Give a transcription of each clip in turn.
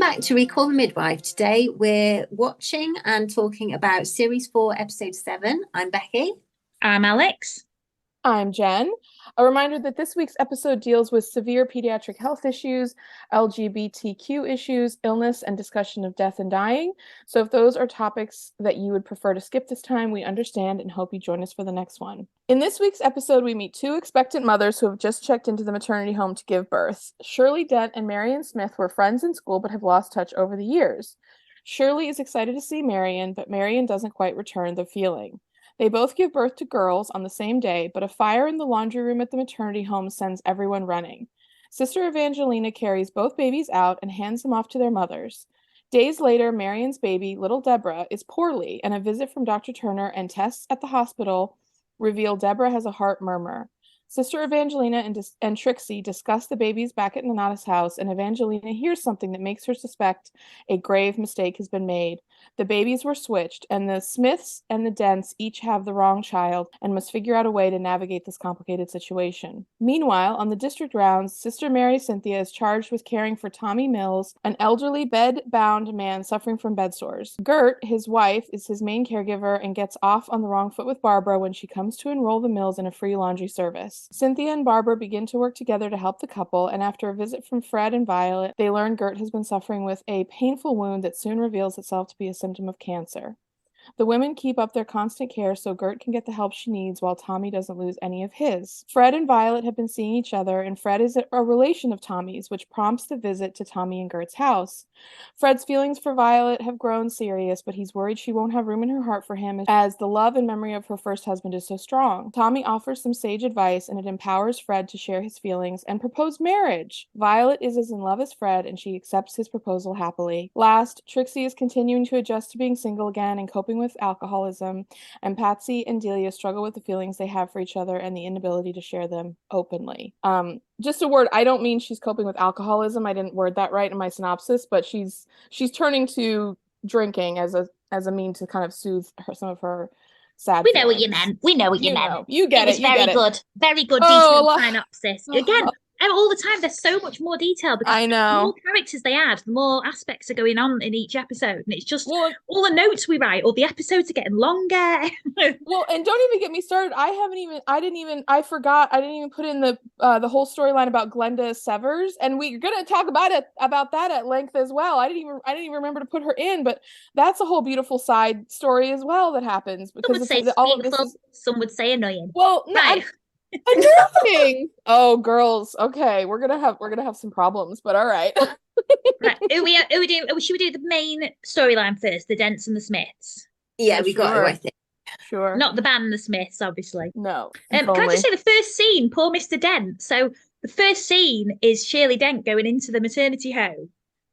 back to Recall the Midwife. Today we're watching and talking about Series 4, Episode 7. I'm Becky. I'm Alex. I'm Jenn. A reminder that this week's episode deals with severe pediatric health issues, LGBTQ issues, illness, and discussion of death and dying. So if those are topics that you would prefer to skip this time, we understand and hope you join us for the next one. In this week's episode, we meet two expectant mothers who have just checked into the maternity home to give birth. Shirley Dent and Marion Smith were friends in school but have lost touch over the years. Shirley is excited to see Marion, but Marion doesn't quite return the feeling. They both give birth to girls on the same day, but a fire in the laundry room at the maternity home sends everyone running. Sister Evangelina carries both babies out and hands them off to their mothers. Days later, Marion's baby, little Deborah, is poorly, and a visit from Dr. Turner and tests at the hospital reveal Deborah has a heart murmur. Sister Evangelina and Trixie discuss the babies back at Nonna's house, and Evangelina hears something that makes her suspect a grave mistake has been made. The babies were switched, and the Smiths and the Dents each have the wrong child and must figure out a way to navigate this complicated situation. Meanwhile, on the district rounds, Sister Mary Cynthia is charged with caring for Tommy Mills, an elderly bed-bound man suffering from bed sores. Gert, his wife, is his main caregiver and gets off on the wrong foot with Barbara when she comes to enroll the Mills in a free laundry service. Cynthia and Barbara begin to work together to help the couple, and after a visit from Fred and Violet, they learn Gert has been suffering with a painful wound that soon reveals itself to be a symptom of cancer. The women keep up their constant care so Gert can get the help she needs while Tommy doesn't lose any of his. Fred and Violet have been seeing each other, and Fred is a relation of Tommy's, which prompts the visit to Tommy and Gert's house. Fred's feelings for Violet have grown serious, but he's worried she won't have room in her heart for him as the love and memory of her first husband is so strong. Tommy offers some sage advice, and it empowers Fred to share his feelings and propose marriage. Violet is as in love as Fred, and she accepts his proposal happily. Last, Trixie is continuing to adjust to being single again and coping with alcoholism, and Patsy and Delia struggle with the feelings they have for each other and the inability to share them openly. Just a word, I don't mean she's coping with alcoholism. I didn't word that right in my synopsis, but she's turning to drinking as a mean to kind of soothe some of her sad We know feelings. what you meant. We know what you meant. You get it. It was very good. Very good Oh, detailed synopsis. Again, all the time there's so much more detail because I know. the more characters they add, the more aspects are going on in each episode. And it's just Well, all the notes we write, or the episodes are getting longer. well, and don't even get me started. I didn't even put in the whole storyline about Glenda Severs, and we're gonna talk about that at length as well. I didn't even remember to put her in, but that's a whole beautiful side story as well that happens Some would say all of this is, some would say annoying. well, Right. annoying. Oh, girls. Okay, we're gonna have some problems, but all right. Right. Should we do the main storyline first, the Dents and the Smiths? Yeah, we got Sure. it, I think. Sure. Not the band, the Smiths, obviously. No. Can I just say the first scene, poor Mr. Dent. So the first scene is Shirley Dent going into the maternity home.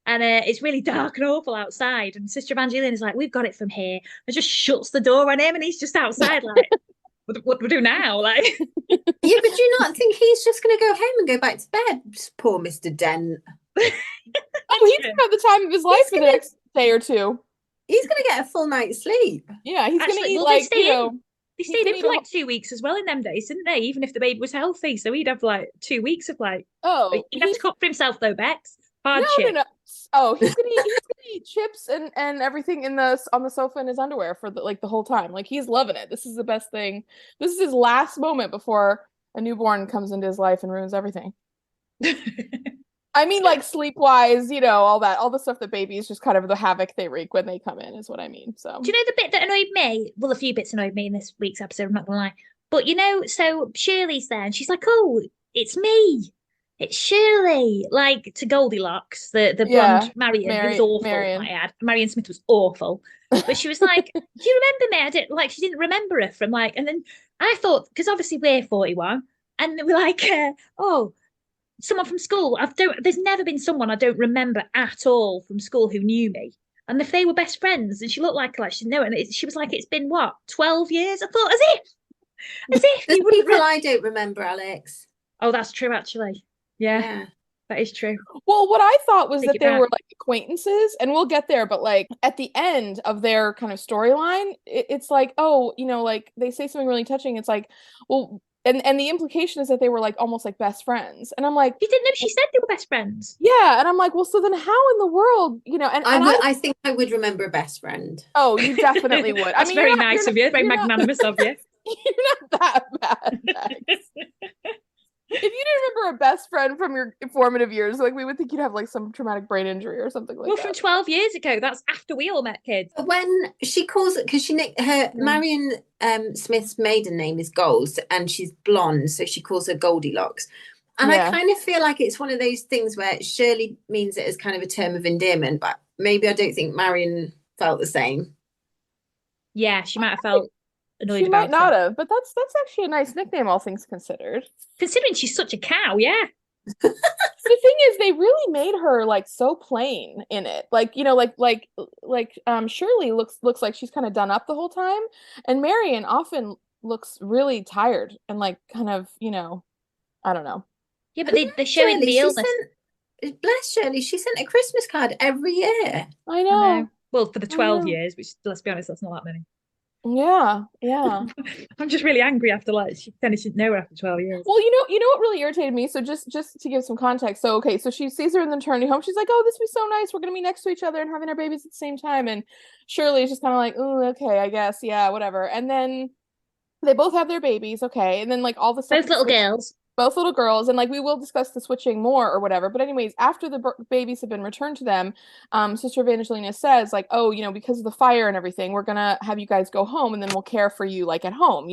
And it's really dark and awful outside. And Sister Evangelina is like, we've got it from here. And just shuts the door on him and he's just outside like, what do we do now? Like, Yeah, but do you not think he's just going to go home and go back to bed? Poor Mr. Dent. Oh, he's gonna have the time of his life for the next day or two. He's going to get a full night's sleep. Yeah, he's Actually, gonna eat well, like, they stayed in for like 2 weeks as well in them days, didn't they? Even if the baby was healthy. So he'd have like 2 weeks of like, he'd have to cook for himself though, Bex. Hardship. No. Oh, he's gonna eat chips and everything on the sofa in his underwear for the whole time. Like, he's loving it. This is the best thing. This is his last moment before a newborn comes into his life and ruins everything. I mean, like, sleep-wise, all the stuff that babies, just kind of the havoc they wreak when they come in is what I mean. So, Do you know the bit that annoyed me? Well, a few bits annoyed me in this week's episode, I'm not gonna lie. But so Shirley's there and she's like, oh, it's me. It's Shirley, like to Goldilocks, the blonde Marion, who was awful. Marion Smith was awful, but she was like, "Do you remember me?" I didn't like. She didn't remember her from like, and then I thought because obviously we're 41, and we're like, "Oh, someone from school." There's never been someone I don't remember at all from school who knew me, and if they were best friends, and she looked like she didn't know it, and she was like, "It's been what 12 years?" I thought, as if There's you wouldn't. people I don't remember, Alex. Oh, that's true, actually. Yeah, that is true. well, what I thought was Take that it they back. were like acquaintances, and we'll get there, but like at the end of their kind of storyline, it's like, oh, like they say something really touching. It's like, well, and the implication is that they were like almost like best friends. And I'm like, You didn't know she said they were best friends. yeah. And I'm like, well, so then how in the world, I think I would remember a best friend. oh, you definitely would. That's very nice of you. Very magnanimous of you. You're not that bad, Max. If you didn't remember a best friend from your formative years, like we would think you'd have like some traumatic brain injury or something like Well, that. from 12 years ago, that's after we all met, kids. When she calls it, because Marion Smith's maiden name is Gold, and she's blonde, so she calls her Goldilocks. And I kind of feel like it's one of those things where Shirley means it as kind of a term of endearment, but maybe I don't think Marion felt the same. Yeah, she might have felt annoyed she about might not have, but that's actually a nice nickname, all things considered. Considering she's such a cow, yeah. The thing is, they really made her like so plain in it. Like, Shirley looks like she's kind of done up the whole time, and Marion often looks really tired and like kind of, I don't know. Yeah, but they're showing the illness. Bless Shirley, she sent a Christmas card every year. I know. Well, for the 12 years, which, let's be honest, that's not that many. Yeah. I'm just really angry after she didn't know her after 12 years. Well, you know what really irritated me? So just to give some context. So okay, so she sees her in the maternity home. She's like, "Oh, this would be so nice. We're gonna be next to each other and having our babies at the same time." And Shirley is just kind of like, "Oh, okay, I guess, yeah, whatever." And then they both have their babies, okay. And then like all the stuff. Both little girls, and like we will discuss the switching more or whatever. But anyways, after the babies have been returned to them, Sister Evangelina says like, oh, because of the fire and everything, we're gonna have you guys go home, and then we'll care for you like at home,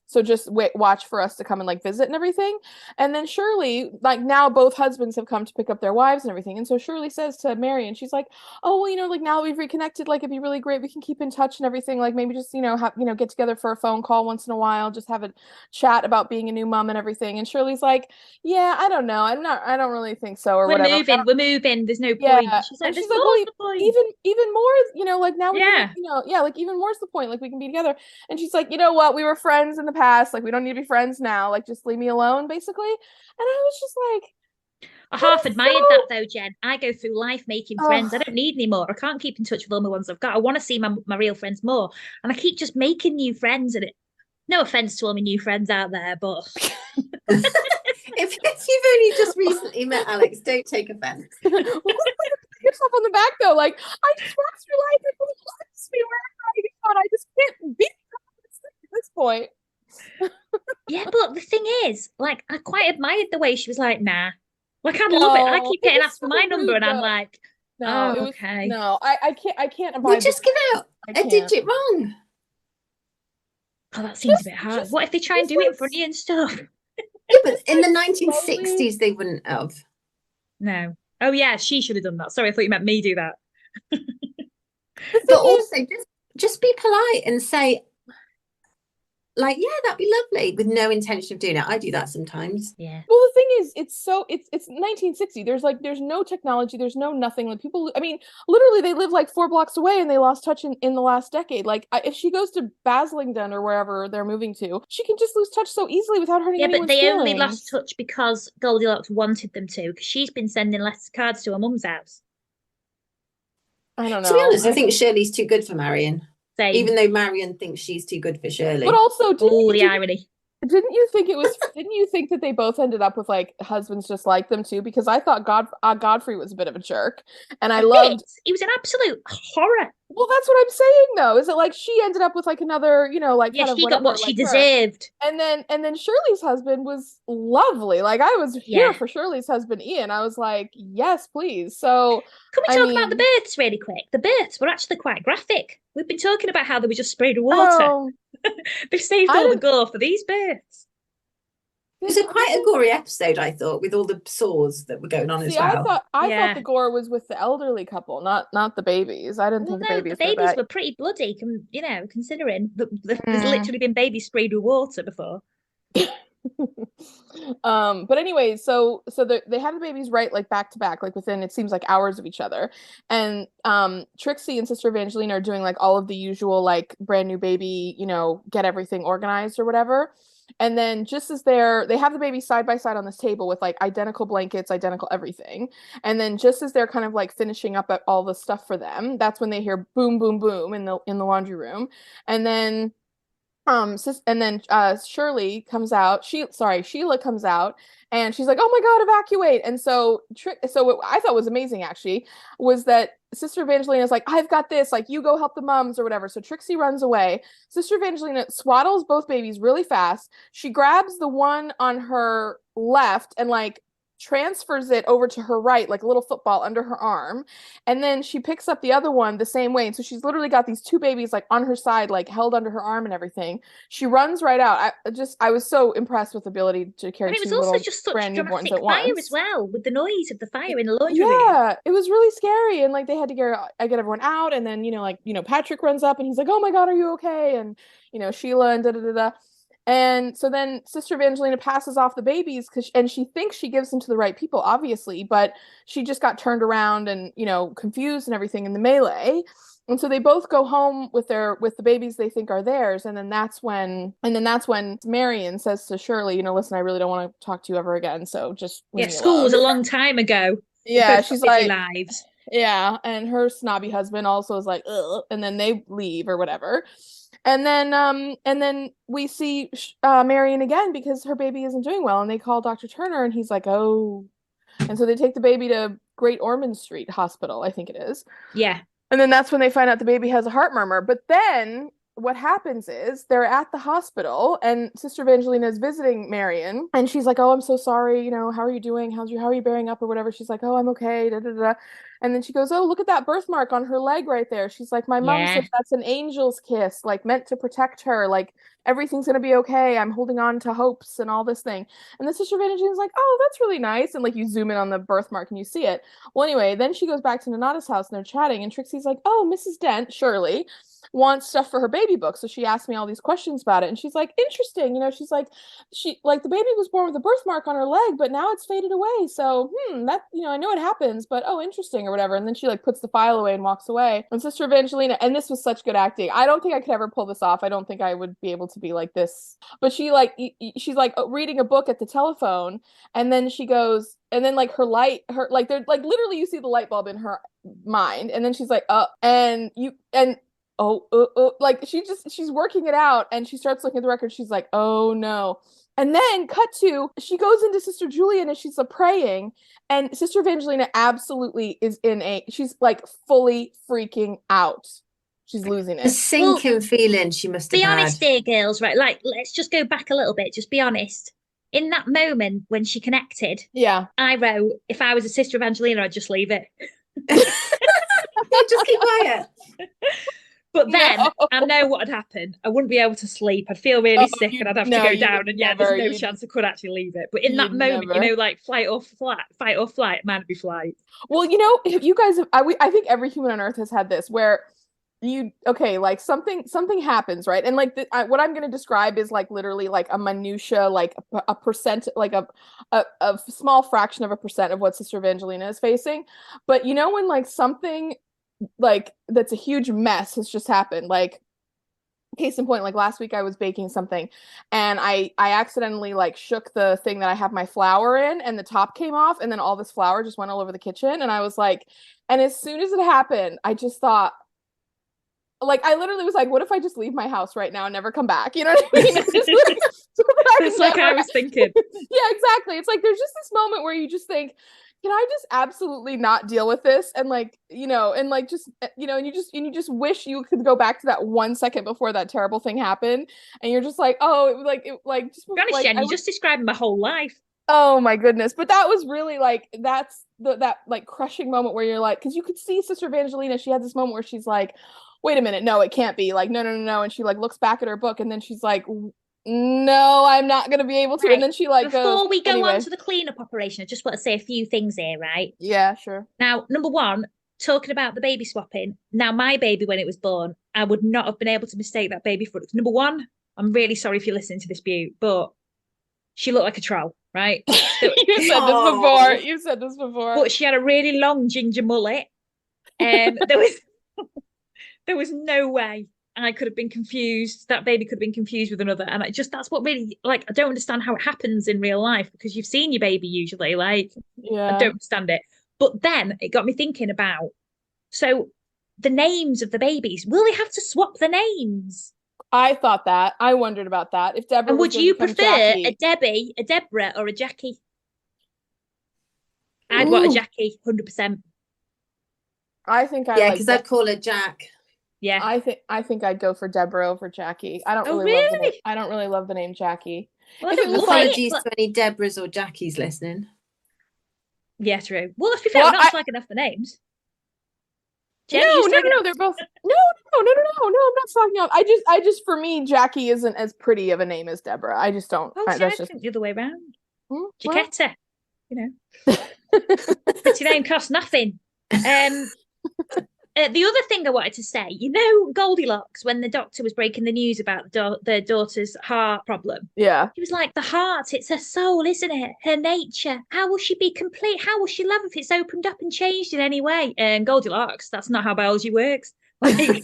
So just watch for us to come and like visit and everything. And then Shirley, like now both husbands have come to pick up their wives and everything. And so Shirley says to Marion, she's like, oh, well, like now that we've reconnected, like it'd be really great. We can keep in touch and everything. Like maybe just, have, get together for a phone call once in a while, just have a chat about being a new mom and everything. And Shirley's like, yeah, I don't know. I don't really think so or whatever. We're moving. There's no point. She's like, well, even more, like now we can, like even more's the point. Like we can be together. And she's like, you know what? We were friends in the past. Like we don't need to be friends now. Like just leave me alone, basically. And I was just like, I half admired that though, Jen. I go through life making friends. I don't need any more. I can't keep in touch with all the ones I've got. I want to see my real friends more. And I keep just making new friends. And no offense to all my new friends out there, but if you've only just recently met Alex, don't take offense. Yourself on the back though. Like I just watched your life and loves me wherever I go, and I just can't be at this point. Yeah, but the thing is, like, I quite admired the way she was like, nah. Like, I love it. I keep getting asked for my number, and I'm like, okay. No, I can't abide. We just give out a digit wrong. Oh, that seems a bit hard. What if they try and do it in front of you and stuff? Yeah, but in the 1960s, they wouldn't have. No. Oh, yeah, she should have done that. Sorry, I thought you meant me do that. But also, just be polite and say, like, yeah, that'd be lovely, with no intention of doing it. I do that sometimes. Yeah. Well, the thing is, it's 1960. There's no technology. There's no nothing. Like people, I mean, literally, they live like 4 blocks away, and they lost touch in the last decade. Like, if she goes to Baslingdon or wherever they're moving to, she can just lose touch so easily without hurting anyone's feelings. Yeah, but they only lost touch because Goldilocks wanted them to, because she's been sending cards to her mum's house. I don't know. To be honest, I think Shirley's too good for Marion. Same. Even though Marion thinks she's too good for Shirley. But also, the irony. Didn't you think that they both ended up with like husbands just like them too? Because I thought Godfrey was a bit of a jerk, and I loved. He was an absolute horror. Well, that's what I'm saying though. Is it like she ended up with like another, like yeah, kind she of got what she deserved. And then Shirley's husband was lovely. Like I was here for Shirley's husband Ian. I was like, yes, please. So can we talk about the births really quick? The births were actually quite graphic. We've been talking about how they were just sprayed with water. They've saved all the gore for these births. It was quite a gory episode, I thought, with all the sores that were going on as well. I thought the gore was with the elderly couple, not the babies. I didn't think the babies were pretty bloody, considering there's literally been babies sprayed with water before. But anyway, so they have the babies right like back to back, like within, it seems like, hours of each other. And Trixie and Sister Evangelina are doing like all of the usual like brand new baby, get everything organized or whatever. And then just as they have the baby side by side on this table with like identical blankets, identical everything. And then just as they're kind of like finishing up at all the stuff for them, that's when they hear boom, boom, boom in the laundry room. And then And then Sheila comes out, and she's like, "Oh my God, evacuate!" And so what I thought was amazing actually was that Sister Evangelina is like, "I've got this, like you go help the mums or whatever." So Trixie runs away. Sister Evangelina swaddles both babies really fast. She grabs the one on her left and like transfers it over to her right, like a little football under her arm. And then she picks up the other one the same way. And so she's literally got these two babies like on her side, like held under her arm and everything. She runs right out. I was so impressed with the ability to carry And it was two also little just such brand newborns dramatic at fire once. as well, with the noise of the fire in the laundry room. Yeah, it was really scary. And like they had to get everyone out. And then, Patrick runs up and he's like, "Oh my God, are you okay?" And, Sheila and da da da da. And so then Sister Evangelina passes off the babies and she thinks she gives them to the right people, obviously, but she just got turned around and, confused and everything in the melee. And so they both go home with the babies they think are theirs. And then that's when Marion says to Shirley, "Listen, I really don't want to talk to you ever again. So just leave me school alone." was a long time ago. Yeah, she's like, lives. Yeah, and her snobby husband also is like, ugh, and then they leave or whatever. And then we see Marion again because her baby isn't doing well, and they call Dr. Turner, and he's like, "Oh," and so they take the baby to Great Ormond Street Hospital, I think it is. Yeah. And then that's when they find out the baby has a heart murmur. But then what happens is they're at the hospital and Sister Evangelina is visiting Marion and she's like, "Oh, I'm so sorry. How are you doing? How are you bearing up or whatever?" She's like, "Oh, I'm okay. Da, da, da." And then she goes, "Oh, look at that birthmark on her leg right there." She's like, "My mom said that's an angel's kiss, like meant to protect her. Like everything's going to be okay. I'm holding on to hopes and all this thing." And then Sister Evangelina's like, "Oh, that's really nice." And like you zoom in on the birthmark and you see it. Well, anyway, then she goes back to Nonna's house and they're chatting and Trixie's like, "Oh, Mrs. Dent, Shirley, wants stuff for her baby book." So she asked me all these questions about it. And she's like, "Interesting." She's like, the baby was born with a birthmark on her leg, but now it's faded away. So, that, I know it happens, but oh, interesting or whatever. And then she like puts the file away and walks away. And Sister Evangelina, and this was such good acting. I don't think I could ever pull this off. I don't think I would be able to be like this. But she's like reading a book at the telephone. And then she goes, and then like they're like literally you see the light bulb in her mind. And then she's like, like she's working it out and she starts looking at the record. She's like, "Oh no." And then cut to, she goes into Sister Julian and she's praying and Sister Evangelina absolutely is she's like fully freaking out. She's losing it. A sinking feeling she must have had. Be honest, dear girls, right? Like, let's just go back a little bit. Just be honest. In that moment when she connected, I wrote, if I was a Sister Evangelina, I'd just leave it. Just keep quiet. But then I know what would happen. I wouldn't be able to sleep. I'd feel really sick and I'd have to go down. And there's no chance I could actually leave it. But in that moment, like fight or flight, man, it'd be flight. Well, you guys, I think every human on earth has had this where like something happens, right? And like what I'm going to describe is like literally like a minutia, like a percent, like a small fraction of a percent of what Sister Evangelina is facing. But when like something like that's a huge mess has just happened, like case in point, like last week I was baking something and I accidentally like shook the thing that I have my flour in and the top came off and then all this flour just went all over the kitchen. And I was like, and as soon as it happened, I just thought, like, I literally was like, what if I just leave my house right now and never come back? You know what I mean? It's like I was thinking. Yeah, exactly. It's like there's just this moment where you just think, can I just absolutely not deal with this? And like, and like just, and you just wish you could go back to that 1 second before that terrible thing happened. And you're just like, just be honest, Jenn, you just described my whole life. Oh my goodness. But that was really like, that's that like crushing moment where you're like, because you could see Sister Evangelina, she had this moment where she's like, wait a minute, no, it can't be. Like, no. And she like looks back at her book and then she's like, no, I'm not going to be able to. Right. And then she like Before we go on to the cleanup operation, I just want to say a few things here, right? Yeah, sure. Now, number one, talking about the baby swapping. Now, my baby, when it was born, I would not have been able to mistake that baby for it. Number one, I'm really sorry if you're listening to this, Butte, but she looked like a troll, right? You said this before. But she had a really long ginger mullet. And there was no way I could have been confused. That baby could have been confused with another. And that's what really, like, I don't understand how it happens in real life because you've seen your baby usually. Like, I don't understand it. But then it got me thinking about, so the names of the babies, will they have to swap the names? I thought that. I wondered about that. If Deborah And was would going to you become prefer Jackie. a Debbie, a Deborah, or a Jackie? I'd Ooh. want a Jackie, 100%. I think I Yeah, like because I'd call her Jack. Yeah. I think I'd go for Deborah over Jackie. I don't Oh, really love the name. really? I don't really love the name Jackie. Well, I If it don't was love it, Apologies but... to any Deborahs or Jackies listening. Yeah, true. Well, let's be fair, Well, we're not slagging off the names. Jen, no, are you no, slagging off? they're both no, I'm not talking out. I just for me, Jackie isn't as pretty of a name as Deborah. I just don't. Oh, see, That's I just think the other way around. well. Jaquetta, you know. Pretty name costs nothing. The other thing I wanted to say, you know, Goldilocks, when the doctor was breaking the news about their daughter's heart problem. Yeah. He was like, the heart, it's her soul, isn't it? Her nature. How will she be complete? How will she love if it's opened up and changed in any way? And Goldilocks, that's not how biology works. Like,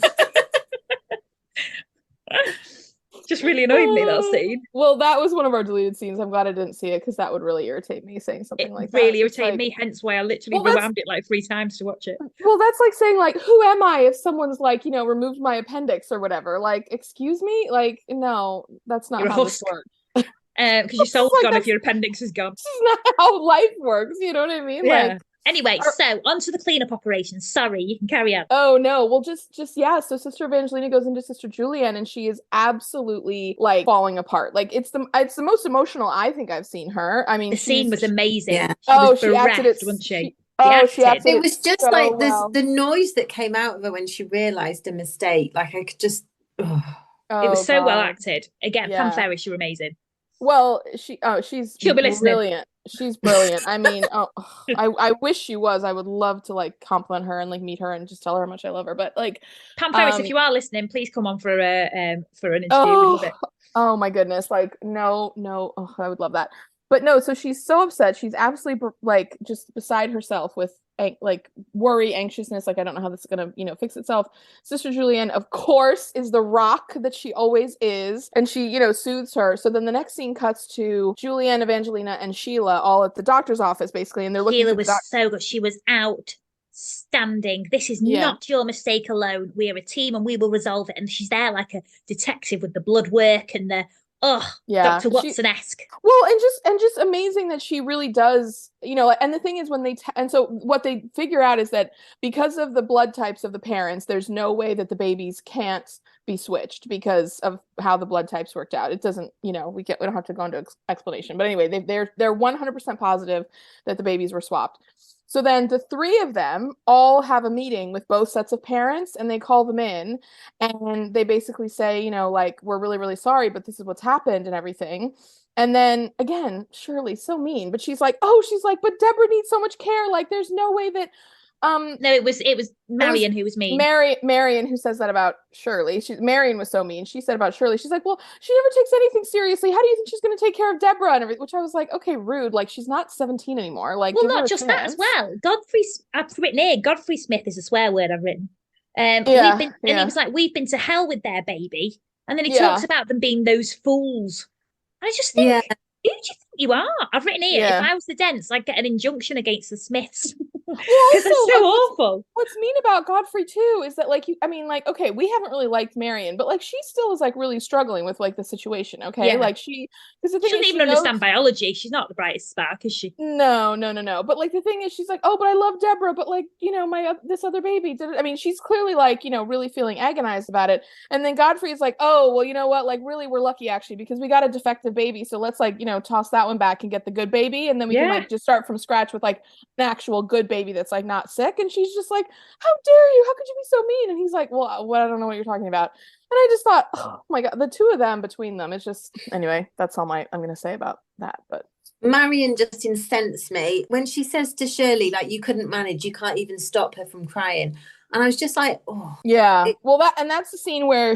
just really annoyed me, that scene. Well, that was one of our deleted scenes. I'm glad I didn't see it because that would really irritate me saying something like that. Really irritated me, hence why I literally rewound it like 3 times to watch it. Well, that's like saying, like, who am I if someone's like, you know, removed my appendix or whatever? Like, excuse me? Like, no, that's not how this works. Because your soul's gone if your appendix is gone. This is not how life works. You know what I mean? Yeah. Like, anyway, so on to the cleanup operation. Sorry, you can carry on. Oh no, well just yeah. So Sister Evangelina goes into Sister Julianne, and she is absolutely like falling apart. Like it's the most emotional I think I've seen her. I mean, the scene was amazing. Yeah. She acted it, wasn't she? She acted it was just so like this well. the noise that came out of her when she realized a mistake. Like I could just it was so well acted. Again, Yeah. Pam Ferris, you're amazing. Well, she'll be listening. Brilliant. She's brilliant. I mean, I wish she was. I would love to like compliment her and like meet her and just tell her how much I love her. But like Pam Ferris, if you are listening, please come on for an interview. We'd love it. Oh my goodness. Like no, I would love that. But no, so she's so upset. She's absolutely like just beside herself with like worry, anxiousness. Like I don't know how this is gonna, you know, fix itself. Sister Julianne, of course, is the rock that she always is, and she, you know, soothes her. So then the next scene cuts to Julianne, Evangelina, and Sheila all at the doctor's office, basically, and they're looking. Sheila was so good. She was outstanding. This is not your mistake alone. We are a team, and we will resolve it. And she's there like a detective with the blood work and the. Dr. Watson-esque. Well, and just amazing that she really does, you know, and the thing is when and so what they figure out is that because of the blood types of the parents, there's no way that the babies can't be switched because of how the blood types worked out. It doesn't, you know, we don't have to go into explanation. But anyway, they're 100% positive that the babies were swapped. So then the 3 of them all have a meeting with both sets of parents, and they call them in, and they basically say, you know, like, we're really, really sorry, but this is what's happened and everything. And then again, Shirley, so mean, but she's like, but Deborah needs so much care. Like, there's no way that no, it was Marion who was mean. Marion who says that about Shirley. Marion was so mean. She said about Shirley, she's like, well, she never takes anything seriously. How do you think she's going to take care of Deborah and everything? Which I was like, okay, rude. Like, she's not 17 anymore. Like, well, not just that as well. I've written here, Godfrey Smith is a swear word I've written. And he was like, we've been to hell with their baby, and then he talks about them being those fools. And I just think, who do you think you are? I've written here, if I was the Dents, I'd get an injunction against the Smiths. Because they're so awful. What's mean about Godfrey too is that, like, okay, we haven't really liked Marion, but like she still is like really struggling with like the situation. Okay, like she doesn't even understand biology. She's not the brightest spark, is she? No. But like the thing is, she's like, oh, but I love Deborah, but like, you know, this other baby did it. I mean, she's clearly like, you know, really feeling agonized about it. And then Godfrey is like, oh, well, you know what? Like, really, we're lucky actually because we got a defective baby, so let's like, you know, toss that one back and get the good baby, and then we can like just start from scratch with like an actual good baby that's like not sick. And she's just like, how dare you, how could you be so mean? And he's like, well, I don't know what you're talking about. And I just thought, oh my god, the 2 of them between them, it's just, anyway, that's all I'm gonna say about that. But Marion just incensed me when she says to Shirley, like, you couldn't manage, you can't even stop her from crying. And I was just like, oh. Yeah. Well, that's the scene where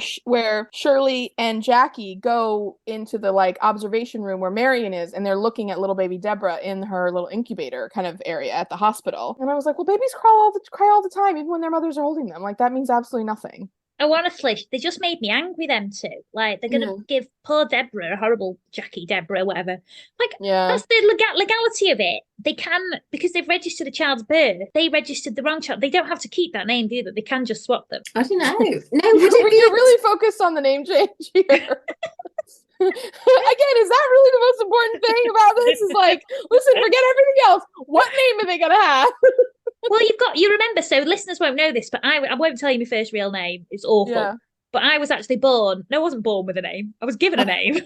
Shirley and Jackie go into the like observation room where Marion is, and they're looking at little baby Deborah in her little incubator kind of area at the hospital. And I was like, well, babies cry all the time, even when their mothers are holding them. Like, that means absolutely nothing. Oh, honestly, they just made me angry, them two. Like, they're going to give poor Deborah, a horrible Jackie, Deborah, whatever. Like, that's the legality of it. They can, because they've registered a child's birth, they registered the wrong child. They don't have to keep that name, do they? They can just swap them. I don't know. No, you're really focused on the name change here. Again, is that really the most important thing about this? Is like, listen, forget everything else. What name are they going to have? Well, you remember, so listeners won't know this, but I won't tell you my first real name. It's awful. Yeah. But I was actually born. No, I wasn't born with a name. I was given a name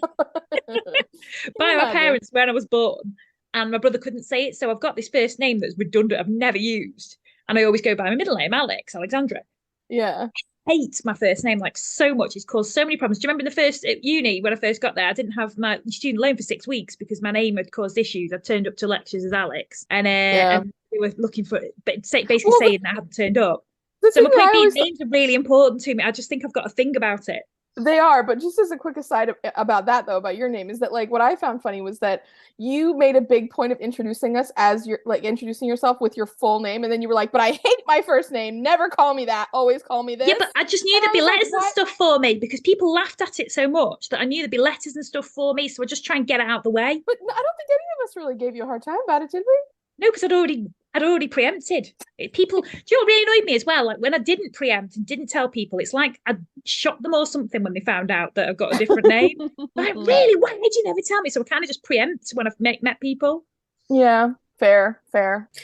by my parents when I was born. And my brother couldn't say it. So I've got this first name that's redundant. I've never used. And I always go by my middle name, Alexandra. Yeah. I hate my first name like so much. It's caused so many problems. Do you remember in the first at uni when I first got there? I didn't have my student loan for 6 weeks because my name had caused issues. I turned up to lectures as Alex, and they were looking for it, but basically saying that I hadn't turned up. So my names are really important to me. I just think I've got a thing about it. They are, but just as a quick aside about that, though, about your name, is that like what I found funny was that you made a big point of introducing us as introducing yourself with your full name, and then you were like, "But I hate my first name. Never call me that. Always call me this." Yeah, but I just knew there'd be letters and stuff for me because people laughed at it so much that I knew there'd be letters and stuff for me. So I just try and get it out of the way. But I don't think any of us really gave you a hard time about it, did we? No, because I'd already preempted. People, do you know what really annoyed me as well? Like when I didn't preempt and didn't tell people, it's like I shocked them or something when they found out that I've got a different name. Like, really? Why did you never tell me? So I kind of just preempt when I've met people. Yeah. Fair.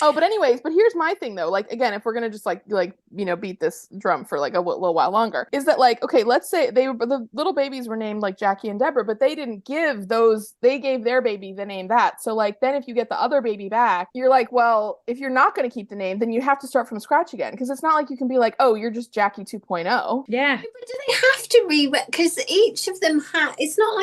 Oh, but anyways, here's my thing though. Like, again, if we're gonna just beat this drum for like a little while longer, is that like, okay, let's say the little babies were named like Jackie and Deborah, but they didn't give they gave their baby the name that. So like, then if you get the other baby back, you're like, well, if you're not going to keep the name, then you have to start from scratch again. Because it's not like you can be like, oh, you're just Jackie 2.0. Yeah. But do they have to because each of them it's not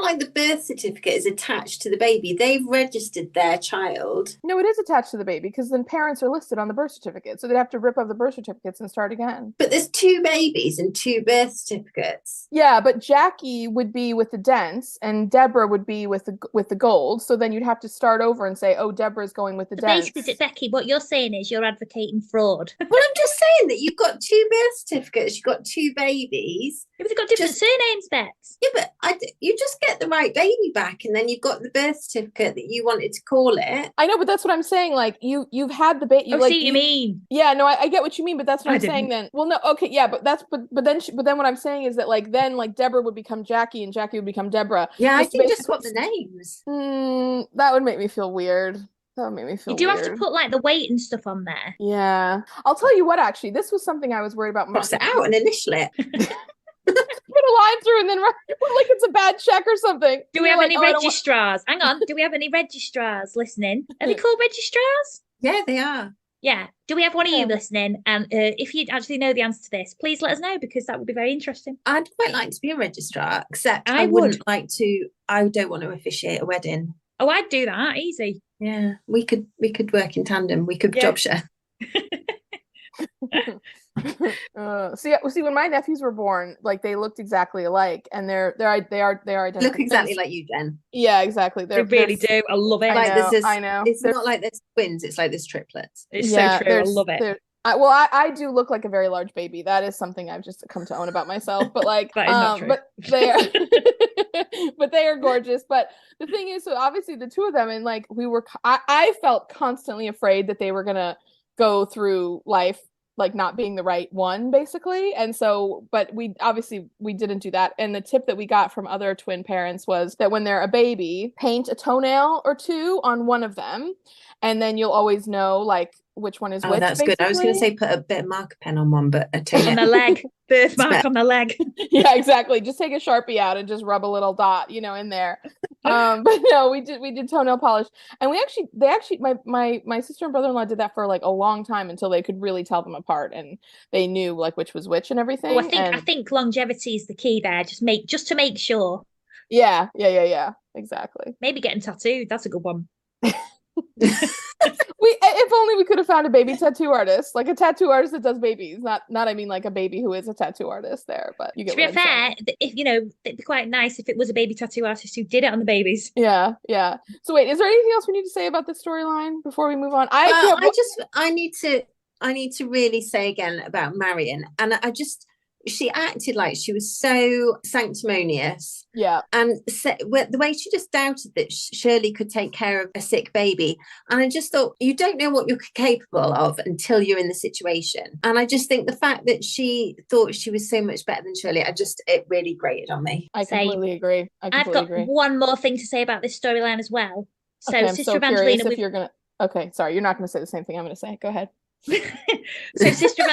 like the birth certificate is attached to the baby. They've registered their child. No, it is attached to the baby because then parents are listed on the birth certificate. So they'd have to rip up the birth certificates and start again. But there's 2 babies and 2 birth certificates. Yeah, but Jackie would be with the dents and Deborah would be with the gold. So then you'd have to start over and say, oh, Deborah's going with the dents. Basically, Becky, what you're saying is you're advocating fraud. Well, I'm just saying that you've got 2 birth certificates, you've got 2 babies. Yeah, but they've got different surnames, Bex. Yeah, but you just get the right baby back and then you've got the birth certificate that you wanted to call it. I know, but that's what I'm saying. Like you've had the baby. I see what you mean. Yeah, no, I get what you mean, but that's what I'm saying then. Well, no, okay, yeah, but then what I'm saying is that like then like Deborah would become Jackie and Jackie would become Deborah. Yeah, I think just swap the names. That would make me feel weird. That would make me feel weird. You do have to put like the weight and stuff on there. Yeah. I'll tell you what, actually, this was something I was worried about. Cross it out and initial it. Put a line through and then like it's a bad check or something. Do we have any registrars? Hang on. Do we have any registrars listening? Are they called registrars? Yeah, they are. Yeah. Do we have one of you listening? And if you actually know the answer to this, please let us know because that would be very interesting. I'd quite like to be a registrar, except I wouldn't like to. I don't want to officiate a wedding. Oh, I'd do that easy. Yeah, we could work in tandem. We could job share. See, when my nephews were born, like they looked exactly alike, and they are identical. Look exactly like you, Jen. Yeah, exactly. They really do. I love it. I know. It's not like there's twins. It's like there's triplets. It's so true. I love it. I do look like a very large baby. That is something I've just come to own about myself. But like, that is not true. But they are, but they are gorgeous. But the thing is, so obviously the 2 of them, and like I felt constantly afraid that they were gonna go through life like not being the right one, basically. And so, but we didn't do that. And the tip that we got from other twin parents was that when they're a baby, paint a toenail or 2 on one of them, and then you'll always know like which one is which. That's basically good. I was going to say put a bit of marker pen on one, but a toenail on the leg, birthmark on the leg. Yeah, exactly. Just take a Sharpie out and just rub a little dot, in there. But no, we did toenail polish, and my sister and brother-in-law did that for like a long time until they could really tell them apart, and they knew like which was which and everything. Oh, I think longevity is the key there. Just to make sure. Yeah, exactly. Maybe getting tattooed. That's a good one. If only we could have found a baby tattoo artist, like a tattoo artist that does babies, not I mean like a baby who is a tattoo artist there, but you get to be fair, if it'd be quite nice if it was a baby tattoo artist who did it on the babies. Yeah. So wait, is there anything else we need to say about this storyline before we move on? I need to really say again about Marion, and I just she acted like she was so sanctimonious. Yeah. And the way she just doubted that Shirley could take care of a sick baby. And I just thought, you don't know what you're capable of until you're in the situation. And I just think the fact that she thought she was so much better than Shirley, it really grated on me. I completely agree. I've got one more thing to say about this storyline as well. So okay, I'm Sister so Evangelina, curious if you're gonna. Okay, sorry, you're not gonna say the same thing I'm gonna say. Go ahead. So Sister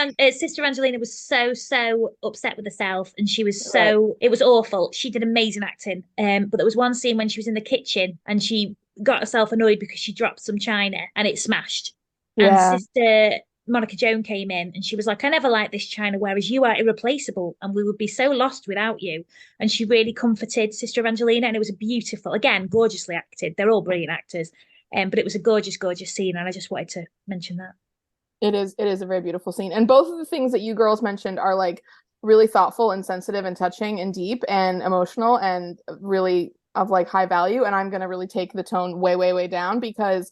Evangelina was so upset with herself, and she was it was awful. She did amazing acting. But there was one scene when she was in the kitchen and she got herself annoyed because she dropped some china and it smashed. Yeah. And Sister Monica Joan came in and she was like, I never liked this china, whereas you are irreplaceable and we would be so lost without you. And she really comforted Sister Evangelina, and it was a beautiful, again, gorgeously acted. They're all brilliant actors. But it was a gorgeous scene, and I just wanted to mention that. It is a very beautiful scene. And both of the things that you girls mentioned are like really thoughtful and sensitive and touching and deep and emotional and really of like high value. And I'm going to really take the tone way, way, way down, because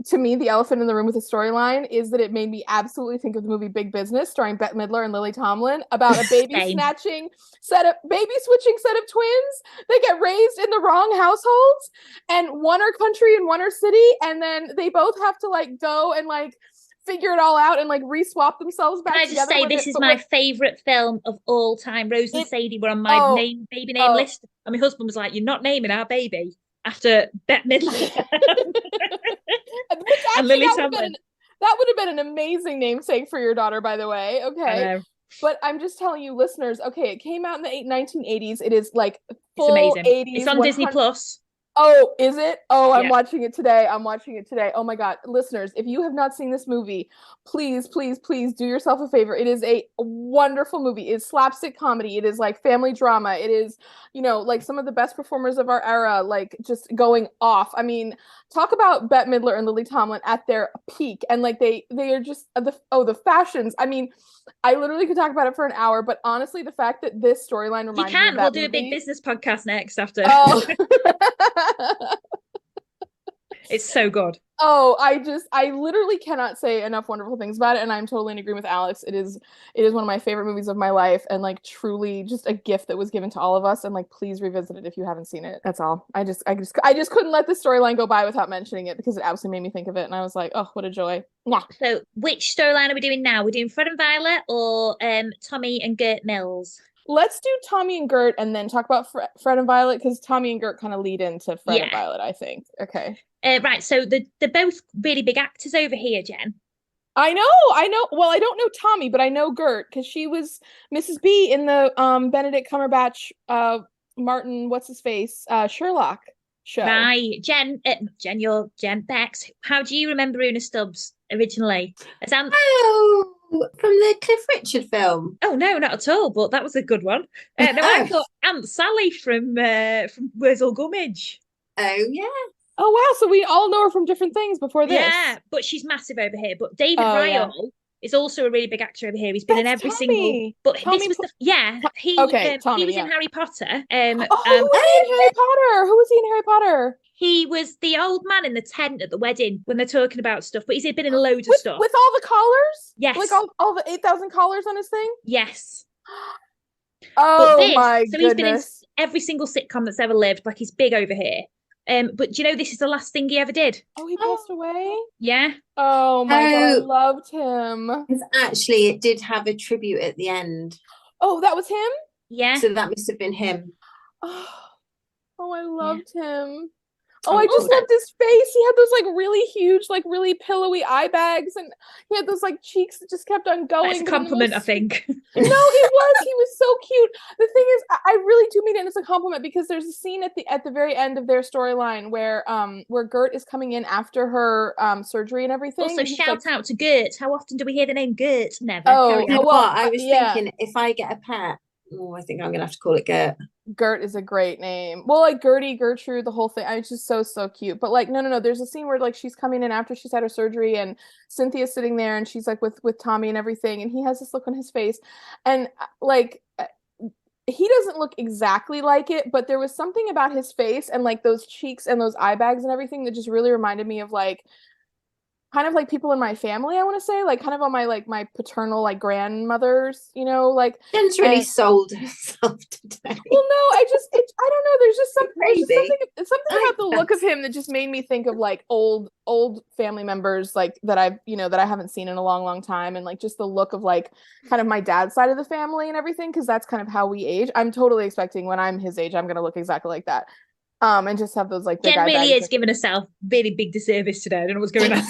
to me, the elephant in the room with the storyline is that it made me absolutely think of the movie Big Business, starring Bette Midler and Lily Tomlin, about a baby switching set of twins. They get raised in the wrong households, and one are country and one are city, and then they both have to like go and like figure it all out and like re-swap themselves back together. Can I just say this is my favorite film of all time. Rose and Sadie were on my baby name list, and my husband was like, "You're not naming our baby after Bette Midler." And Lily Tomlin. That would have been an amazing namesake for your daughter, by the way. Okay. But I'm just telling you, listeners, okay, it came out in the 1980s. It is like full 80s. It's on Disney Plus. Oh, is it? Oh, I'm watching it today. Oh my God. Listeners, if you have not seen this movie, please, please, please do yourself a favor. It is a wonderful movie. It's slapstick comedy. It is like family drama. It is, like some of the best performers of our era, like just going off. I mean, talk about Bette Midler and Lily Tomlin at their peak. And like they are just the fashions. I mean, I literally could talk about it for an hour, but honestly, the fact that this storyline reminds me of that we'll do a Big Business podcast next after. Oh. It's so good. Oh, I literally cannot say enough wonderful things about it, and I'm totally in agreement with Alex. It is one of my favorite movies of my life, and like truly just a gift that was given to all of us. And like, please revisit it if you haven't seen it. That's all. I just couldn't let this storyline go by without mentioning it, because it absolutely made me think of it, and I was like, oh, what a joy. Mwah. So, which storyline are we doing now? We're doing Fred and Violet or Tommy and Gert Mills? Let's do Tommy and Gert, and then talk about Fred and Violet, because Tommy and Gert kind of lead into Fred and Violet, I think. Okay. Right, so they're both really big actors over here, Jen. I know. Well, I don't know Tommy, but I know Gert, because she was Mrs. B in the Benedict Cumberbatch, Martin, what's his face, Sherlock show. Right, Jen, you're Jen Bex. How do you remember Una Stubbs originally? From the Cliff Richard film. Oh no, not at all. But that was a good one. No, I thought Aunt Sally from Wurzel Gummidge. Oh yeah. Oh wow! So we all know her from different things before this. Yeah, but she's massive over here. But David Ryle is also a really big actor over here. He's been in every single. But Tommy this was he was in Harry Potter. Who was he in Harry Potter? Who was he in Harry Potter? He was the old man in the tent at the wedding when they're talking about stuff. But he's been in loads of stuff with all the collars. Yes, like all the 8,000 collars on his thing. Yes. My goodness! So he's been in every single sitcom that's ever lived. Like, he's big over here. But do you know this is the last thing he ever did? Oh, he passed away? Yeah. Oh my God, I loved him. Actually, it did have a tribute at the end. Oh, that was him? Yeah. So that must have been him. Oh, I loved him. Oh, I just loved his face. He had those like really huge, like really pillowy eye bags, and he had those like cheeks that just kept on going. That's a compliment, I think. No, it was. He was so cute. The thing is, I really do mean it as a compliment, because there's a scene at the very end of their storyline where Gert is coming in after her surgery and everything. Also, shout out to Gert. How often do we hear the name Gert? Never. Oh, well, I was thinking, if I get a pet, I think I'm gonna have to call it Gert. Gert is a great name. Well, like Gertie, Gertrude, the whole thing. It's just so cute. But like, no. There's a scene where like she's coming in after she's had her surgery, and Cynthia's sitting there, and she's like with Tommy and everything, and he has this look on his face, and like he doesn't look exactly like it, but there was something about his face and like those cheeks and those eye bags and everything that just really reminded me of like kind of like people in my family, I want to say, like kind of on my like my paternal like grandmothers, you know, like Jen's really sold herself today. Well, no, I don't know. There's just something about the look of him that just made me think of like old family members like that that I haven't seen in a long, long time, and like just the look of like kind of my dad's side of the family and everything, because that's kind of how we age. I'm totally expecting when I'm his age, I'm gonna look exactly like that. And just have those like big Jen really is bags. giving herself really big disservice today. I don't know what's going on.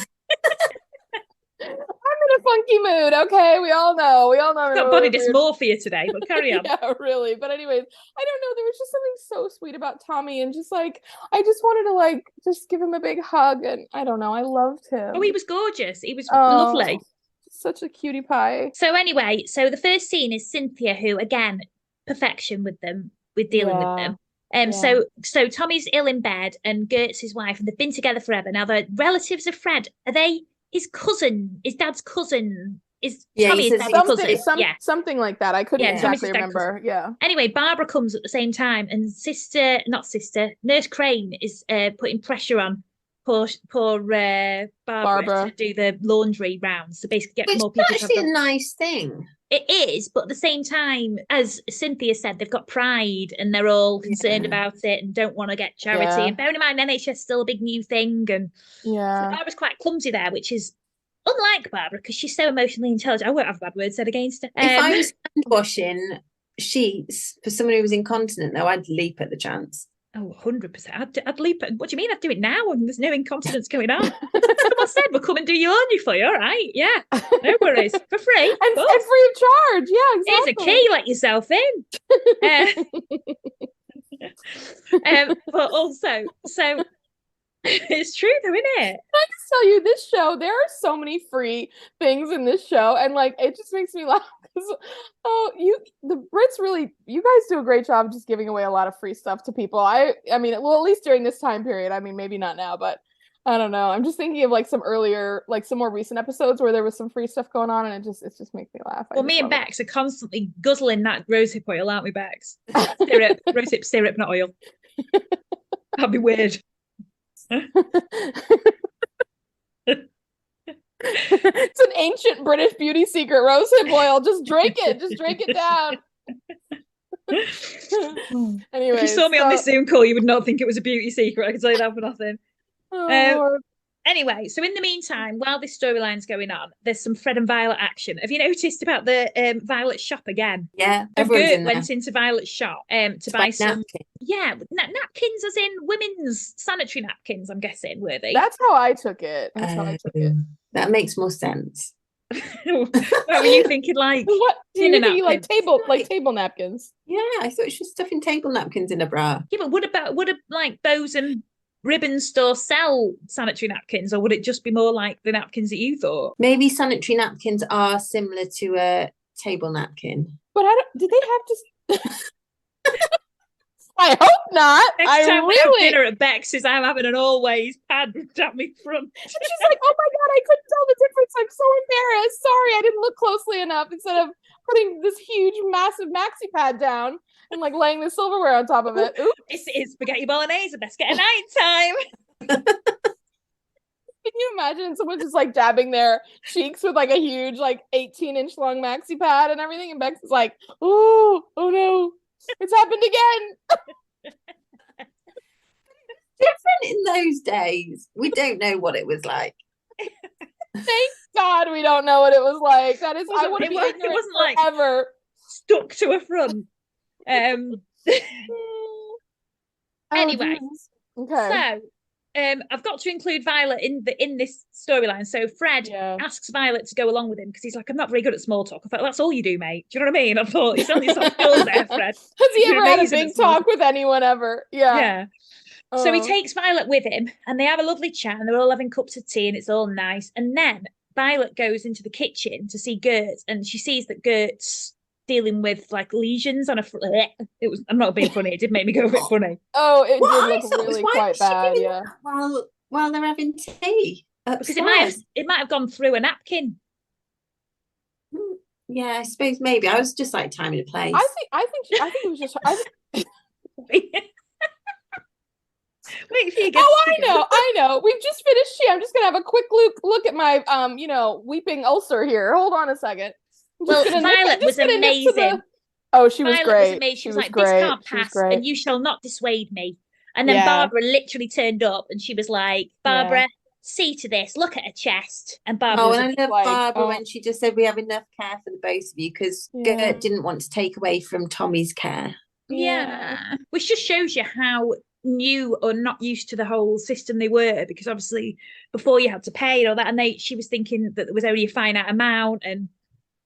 I'm in a funky mood. Okay, we all know. I've got body dysmorphia today, but carry on. Yeah, really. But anyways, I don't know. There was just something so sweet about Tommy, and just like I just wanted to like just give him a big hug, and I don't know. I loved him. Oh, he was gorgeous. He was lovely. Such a cutie pie. So anyway, so the first scene is Cynthia, who again, perfection with dealing with them. So Tommy's ill in bed, and Gert's his wife, and they've been together forever. Now the relatives of Fred, are they his cousin, his dad's cousin? Tommy his dad's cousin? Something like that. I couldn't exactly remember. Yeah. Anyway, Barbara comes at the same time, and Nurse Crane is putting pressure on poor Barbara to do the laundry rounds to basically get more people. It's actually a nice thing. It is, but at the same time, as Cynthia said, they've got pride and they're all concerned about it and don't want to get charity. Yeah. And bearing in mind, NHS is still a big new thing. And so Barbara's quite clumsy there, which is unlike Barbara because she's so emotionally intelligent. I won't have bad words said against her. If I was hand washing sheets for someone who was incontinent, though, I'd leap at the chance. Oh, 100%. I'd leap at, what do you mean? I'd do it now and there's no incontinence going on. Someone said, we'll come and do your laundry for you. All right. Yeah. No worries. For free. And free of charge. Yeah, exactly. Here's a key. Let yourself in. But also, so it's true though, isn't it? Can I just tell you, this show, there are so many free things in this show, and like it just makes me laugh because the Brits really, you guys do a great job of just giving away a lot of free stuff to people. I mean, well, at least during this time period. I mean, maybe not now, but I don't know. I'm just thinking of like some more recent episodes where there was some free stuff going on, and it just makes me laugh. Well, me and Bex are constantly guzzling that rosehip oil, aren't we, Bex? Syrup, rosehip syrup, not oil. That'd be weird. It's an ancient British beauty secret, rosehip oil. Just drink it down. Anyway, if you saw me on this Zoom call, you would not think it was a beauty secret. I can tell you that for nothing. Anyway, so in the meantime, while this storyline's going on, there's some Fred and Violet action. Have you noticed about the Violet shop again? Yeah, Gert went into Violet's shop to buy some napkins, as in women's sanitary napkins. I'm guessing, were they? That's how I took it. That makes more sense. What were you thinking? Like, what do you think? Like table napkins? Yeah, I thought she was stuffing table napkins in a bra. Yeah, but would like bows and ribbon store sell sanitary napkins, or would it just be more like the napkins that you thought? Maybe sanitary napkins are similar to a table napkin. But did they have to? I hope not. Next time we have dinner at Bex's, I'm having an always pad at me front. She's like, oh my God, I couldn't tell the difference. I'm so embarrassed. Sorry, I didn't look closely enough. Instead of putting this huge, massive maxi pad down and like laying the silverware on top of it. Oops. It's spaghetti bolognese. Let's get a night time. Can you imagine someone just like dabbing their cheeks with like a huge, like 18-inch long maxi pad and everything? And Bex is like, oh no. It's happened again. Different in those days. We don't know what it was like. Thank God we don't know what it was like. That is, I would be ignorant. It wasn't like ever stuck to a front. Anyway, okay. So I've got to include Violet in this storyline. So Fred asks Violet to go along with him because he's like, I'm not very good at small talk. I thought, that's all you do, mate. Do you know what I mean? I thought, he's only some skills there, Fred. Has he ever had a big talk with anyone ever? Yeah. So he takes Violet with him and they have a lovely chat and they're all having cups of tea and it's all nice. And then Violet goes into the kitchen to see Gert and she sees that Gert's dealing with like lesions on a I'm not being funny, it did make me go a bit funny. Oh, it did look really quite bad. Yeah, while they're having tea because it might have gone through a napkin. Yeah, I suppose maybe I was just like timing a place. I think it was just Maybe wait for you. I know. We've just finished tea. I'm just gonna have a quick look at my weeping ulcer here. Hold on a second. Well, Violet was amazing. Oh, she was Violet great. was amazing. She was like, great. "This can't pass, and you shall not dissuade me." And then Barbara literally turned up, and she was like, "Barbara, see to this. Look at her chest." And Barbara and I love Barbara when she just said, "We have enough care for the both of you," because Gert didn't want to take away from Tommy's care. Yeah, which just shows you how new or not used to the whole system they were, because obviously before you had to pay and all that, and she was thinking that there was only a finite amount, and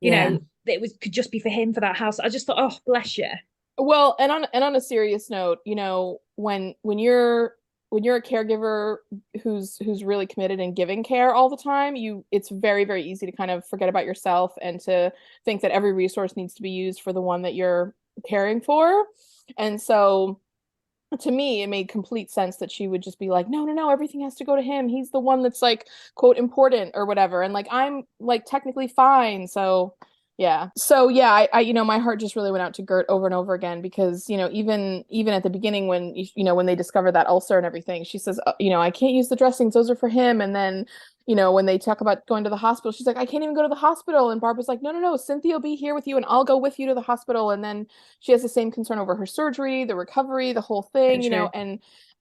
you know that could just be for him for that house. I just thought, oh, bless you. Well, and on a serious note, when you're a caregiver who's really committed and giving care all the time, it's very, very easy to kind of forget about yourself and to think that every resource needs to be used for the one that you're caring for. And so to me, it made complete sense that she would just be like, no, everything has to go to him. He's the one that's like, quote, important or whatever. And like, I'm like technically fine. So yeah. So yeah, I my heart just really went out to Gert over and over again, because, even at the beginning when, when they discover that ulcer and everything, she says, I can't use the dressings. Those are for him. And then, when they talk about going to the hospital, she's like, I can't even go to the hospital. And Barbara's like, no, Cynthia will be here with you and I'll go with you to the hospital. And then she has the same concern over her surgery, the recovery, the whole thing,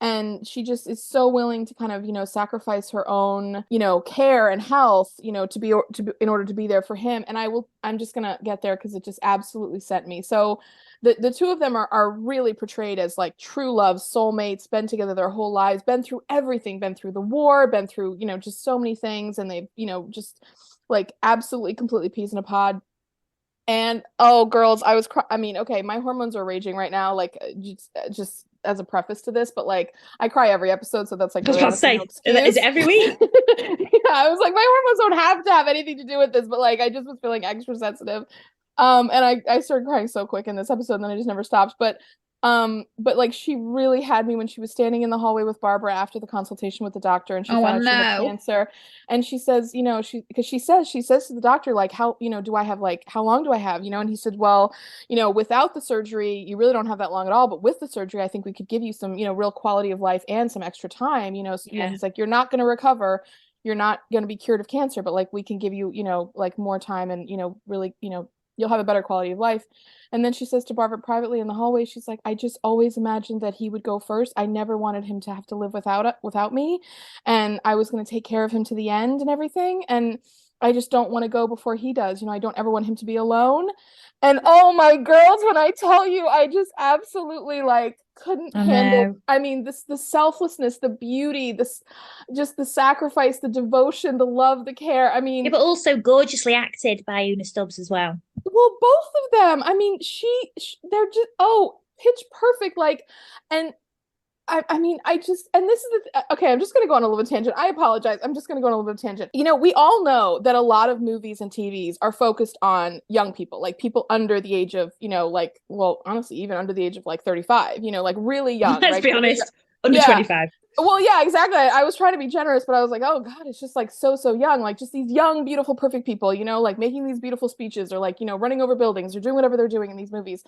and she just is so willing to kind of, sacrifice her own, care and health, to be in order to be there for him. And I'm just going to get there because it just absolutely sent me. So the two of them are really portrayed as like true love, soulmates, been together their whole lives, been through everything, been through the war, been through, just so many things. And they've, just like absolutely completely peas in a pod. And oh, girls, okay, my hormones are raging right now, like just as a preface to this, but like I cry every episode, so that's like really is it every week? Yeah, I was like, my hormones don't have to have anything to do with this, but like I just was feeling extra sensitive. And I started crying so quick in this episode, and then I just never stopped. But like she really had me when she was standing in the hallway with Barbara after the consultation with the doctor, and she found out she had cancer. And she says, she says to the doctor, like, how, do I have, like, how long do I have, and he said, well, without the surgery, you really don't have that long at all. But with the surgery, I think we could give you some, real quality of life and some extra time, so, he's like, you're not going to recover. You're not going to be cured of cancer, but like, we can give you, like more time and, really, you'll have a better quality of life. And then she says to Barbara privately in the hallway, she's like, I just always imagined that he would go first. I never wanted him to have to live without me. And I was going to take care of him to the end and everything. And I just don't want to go before he does. I don't ever want him to be alone. And oh my girls, when I tell you, I just absolutely like couldn't handle. I mean, the selflessness, the beauty, just the sacrifice, the devotion, the love, the care. I mean, but also gorgeously acted by Una Stubbs as well. Well, both of them. I mean, they're just pitch perfect. Like, and and this is okay, I'm just going to go on a little tangent. I apologize. I'm just going to go on a little bit of tangent. We all know that a lot of movies and TVs are focused on young people, like people under the age of, like, well, honestly, even under the age of like 35, like really young. Let's be honest, under 25. Well, yeah, exactly. I was trying to be generous, but I was like, oh God, it's just like so young, like just these young, beautiful, perfect people, like making these beautiful speeches or like, running over buildings or doing whatever they're doing in these movies.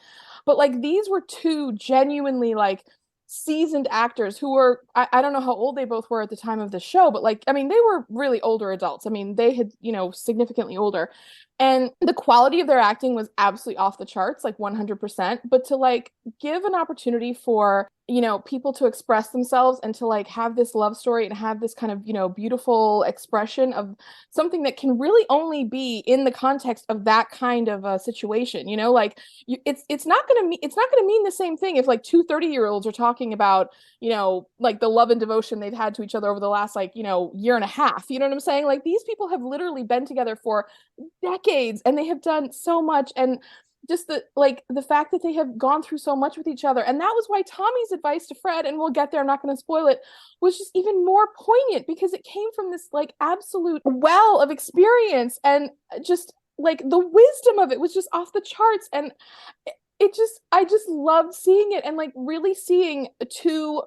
But like these were two genuinely like seasoned actors who were, I don't know how old they both were at the time of the show, but like, I mean, they were really older adults. I mean, they had, significantly older. And the quality of their acting was absolutely off the charts, like 100%. But to like give an opportunity for, people to express themselves and to like have this love story and have this kind of, beautiful expression of something that can really only be in the context of that kind of a situation, like it's not going to mean the same thing if like two 30-year-olds are talking about, like the love and devotion they've had to each other over the last like, year and a half. You know what I'm saying? Like these people have literally been together for decades and they have done so much. And just the fact that they have gone through so much with each other. And that was why Tommy's advice to Fred, and we'll get there, I'm not going to spoil it, was just even more poignant because it came from this like absolute well of experience, and just like the wisdom of it was just off the charts. And I just loved seeing it, and like really seeing two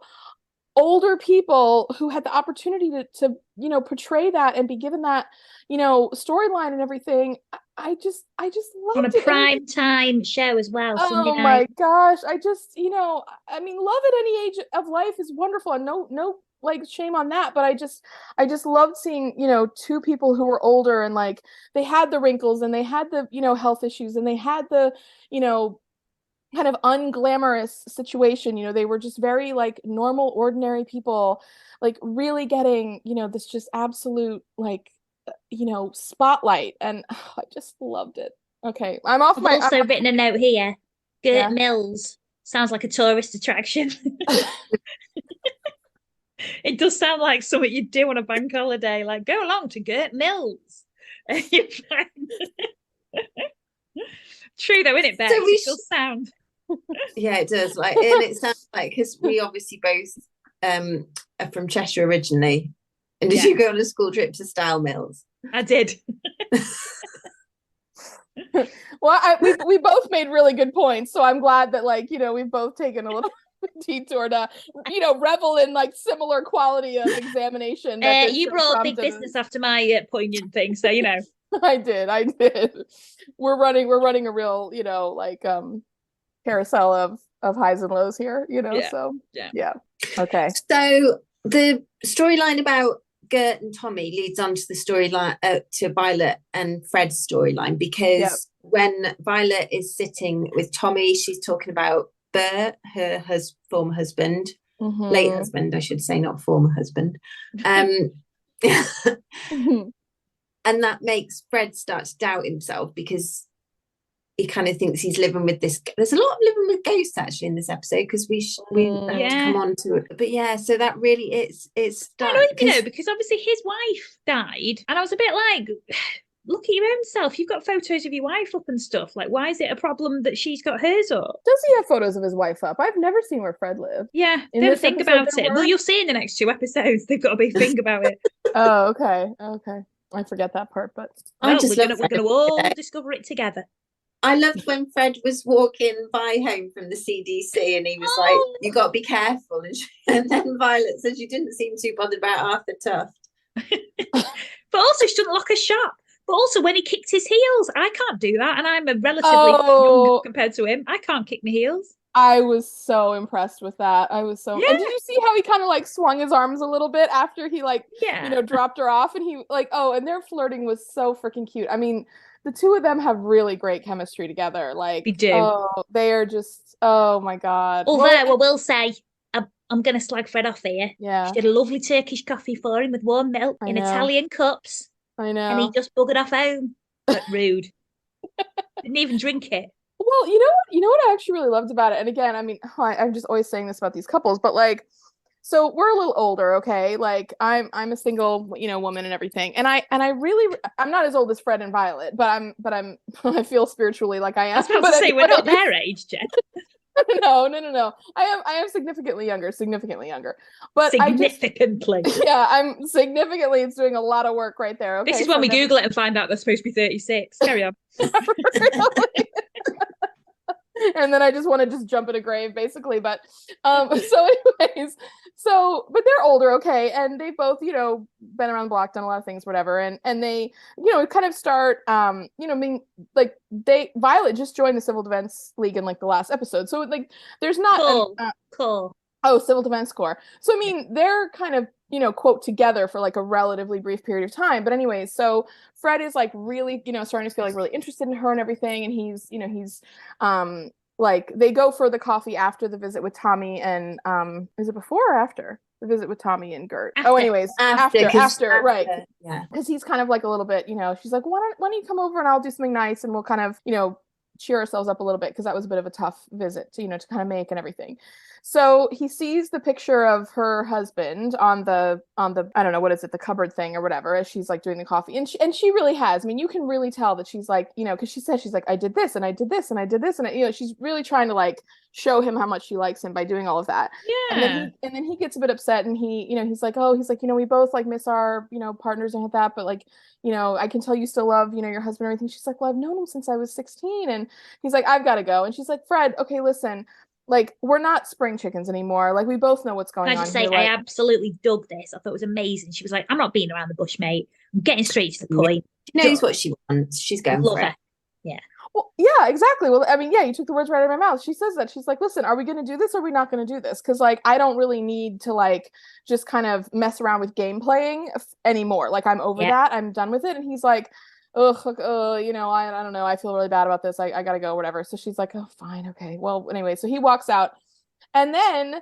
older people who had the opportunity to portray that and be given that, storyline and everything. I just on a loved it. prime time show as well. Oh my gosh. I just, I mean, love at any age of life is wonderful, and no like shame on that, but I just loved seeing, two people who were older, and like they had the wrinkles, and they had the, health issues, and they had the, kind of unglamorous situation. They were just very like normal, ordinary people, like really getting, this just absolute like, spotlight, and I just loved it. Okay, I've also written a note here. Gert Yeah. Mills sounds like a tourist attraction. It does sound like something you'd do on a bank holiday, like go along to Gert Mills. True though, isn't it, Bex? It does sound. Yeah, it does. Like, and it sounds like, because we obviously both are from Cheshire originally. And did you go on a school trip to Style Mills? I did. Well, we both made really good points, so I'm glad that, like, we've both taken a little detour to, revel in like similar quality of examination. You brought big business after my poignant thing, so I did. We're running a real, like carousel of highs and lows here, so yeah. Okay. So the storyline about Gert and Tommy leads on to the storyline to Violet and Fred's storyline, because when Violet is sitting with Tommy, she's talking about Bert, her former husband, late husband, I should say, not former husband. And that makes Fred start to doubt himself, because he kind of thinks he's living with this. There's a lot of living with ghosts actually in this episode, because we have to come on to it. But yeah, so that really it's stuck. Because obviously his wife died, and I was a bit like, look at your own self. You've got photos of your wife up and stuff. Like, why is it a problem that she's got hers up? Does he have photos of his wife up? I've never seen where Fred lived. Yeah, don't think about it. Well, you'll see in the next 2 episodes. They've got a big thing about it. Oh, okay. I forget that part, but we're going to all discover it together. I loved when Fred was walking by home from the CDC, and he was like, "You got to be careful." And then Violet said she didn't seem too bothered about Arthur Tuft. But also, she didn't lock a shop. But also, when he kicked his heels, I can't do that, and I'm a relatively young compared to him. I can't kick my heels. I was so impressed with that. And did you see how he kind of like swung his arms a little bit after he dropped her off, and he like, and their flirting was so freaking cute. I mean, the two of them have really great chemistry together. Like, they do. Oh, they are just, oh my God. Although I will say, I'm going to slag Fred off here. Yeah. She did a lovely Turkish coffee for him with warm milk in Italian cups. I know. And he just buggered off home. But rude. Didn't even drink it. Well, you know what I actually really loved about it? And again, I mean, I'm just always saying this about these couples, but like, so we're a little older, okay? Like I'm a single, woman and everything. And I'm not as old as Fred and Violet, but I feel spiritually like I am. I was about to say, we're not their age, Jen. No. I am significantly younger. But significantly. I'm significantly, it's doing a lot of work right there. Okay. This is when we Google it and find out they're supposed to be 36. Carry on. And then I just want to just jump in a grave, basically. But so anyways, but they're older, okay, and they both, been around the block, done a lot of things, whatever, and they, kind of start, like Violet just joined the Civil Defense League in like the last episode, so like there's not cool. Oh, Civil Defense Corps. So I mean, they're kind of, quote, together for like a relatively brief period of time. But anyways, so Fred is like really, starting to feel like really interested in her and everything. And he's like, they go for the coffee after the visit with Tommy and is it before or after the visit with Tommy and Gert? Anyways, after, right? Yeah, because he's kind of like a little bit, she's like, why don't you come over and I'll do something nice and we'll kind of, cheer ourselves up a little bit, because that was a bit of a tough visit to, to kind of make and everything. So he sees the picture of her husband on the I don't know, what is it, the cupboard thing or whatever, as she's like doing the coffee. And she really has. I mean, you can really tell that she's like, because she says, she's like, I did this and I did this and I did this. And, she's really trying to like show him how much she likes him by doing all of that. Yeah. And then he gets a bit upset, and he's like, we both like miss our, partners and that, but like, I can tell you still love, your husband and everything. She's like, well, I've known him since I was 16. And he's like, I've got to go. And she's like, Fred, okay, listen, like, we're not spring chickens anymore. Like, we both know what's going Can I on just say, here. I Like, absolutely dug this. I thought it was amazing. She was like, I'm not beating around the bush, mate. I'm getting straight to the point. She knows what she wants. She's going Love for it. her. Yeah. well, yeah, exactly. Well, I mean, yeah, you took the words right out of my mouth. She says that. She's like, listen, are we going to do this or are we not going to do this? Because, like, I don't really need to, like, just kind of mess around with game playing anymore. Like, I'm over that. I'm done with it. And he's like, ugh, you know, I don't know. I feel really bad about this. I got to go, whatever. So she's like, oh, fine. Okay. Well, anyway, so he walks out. And then,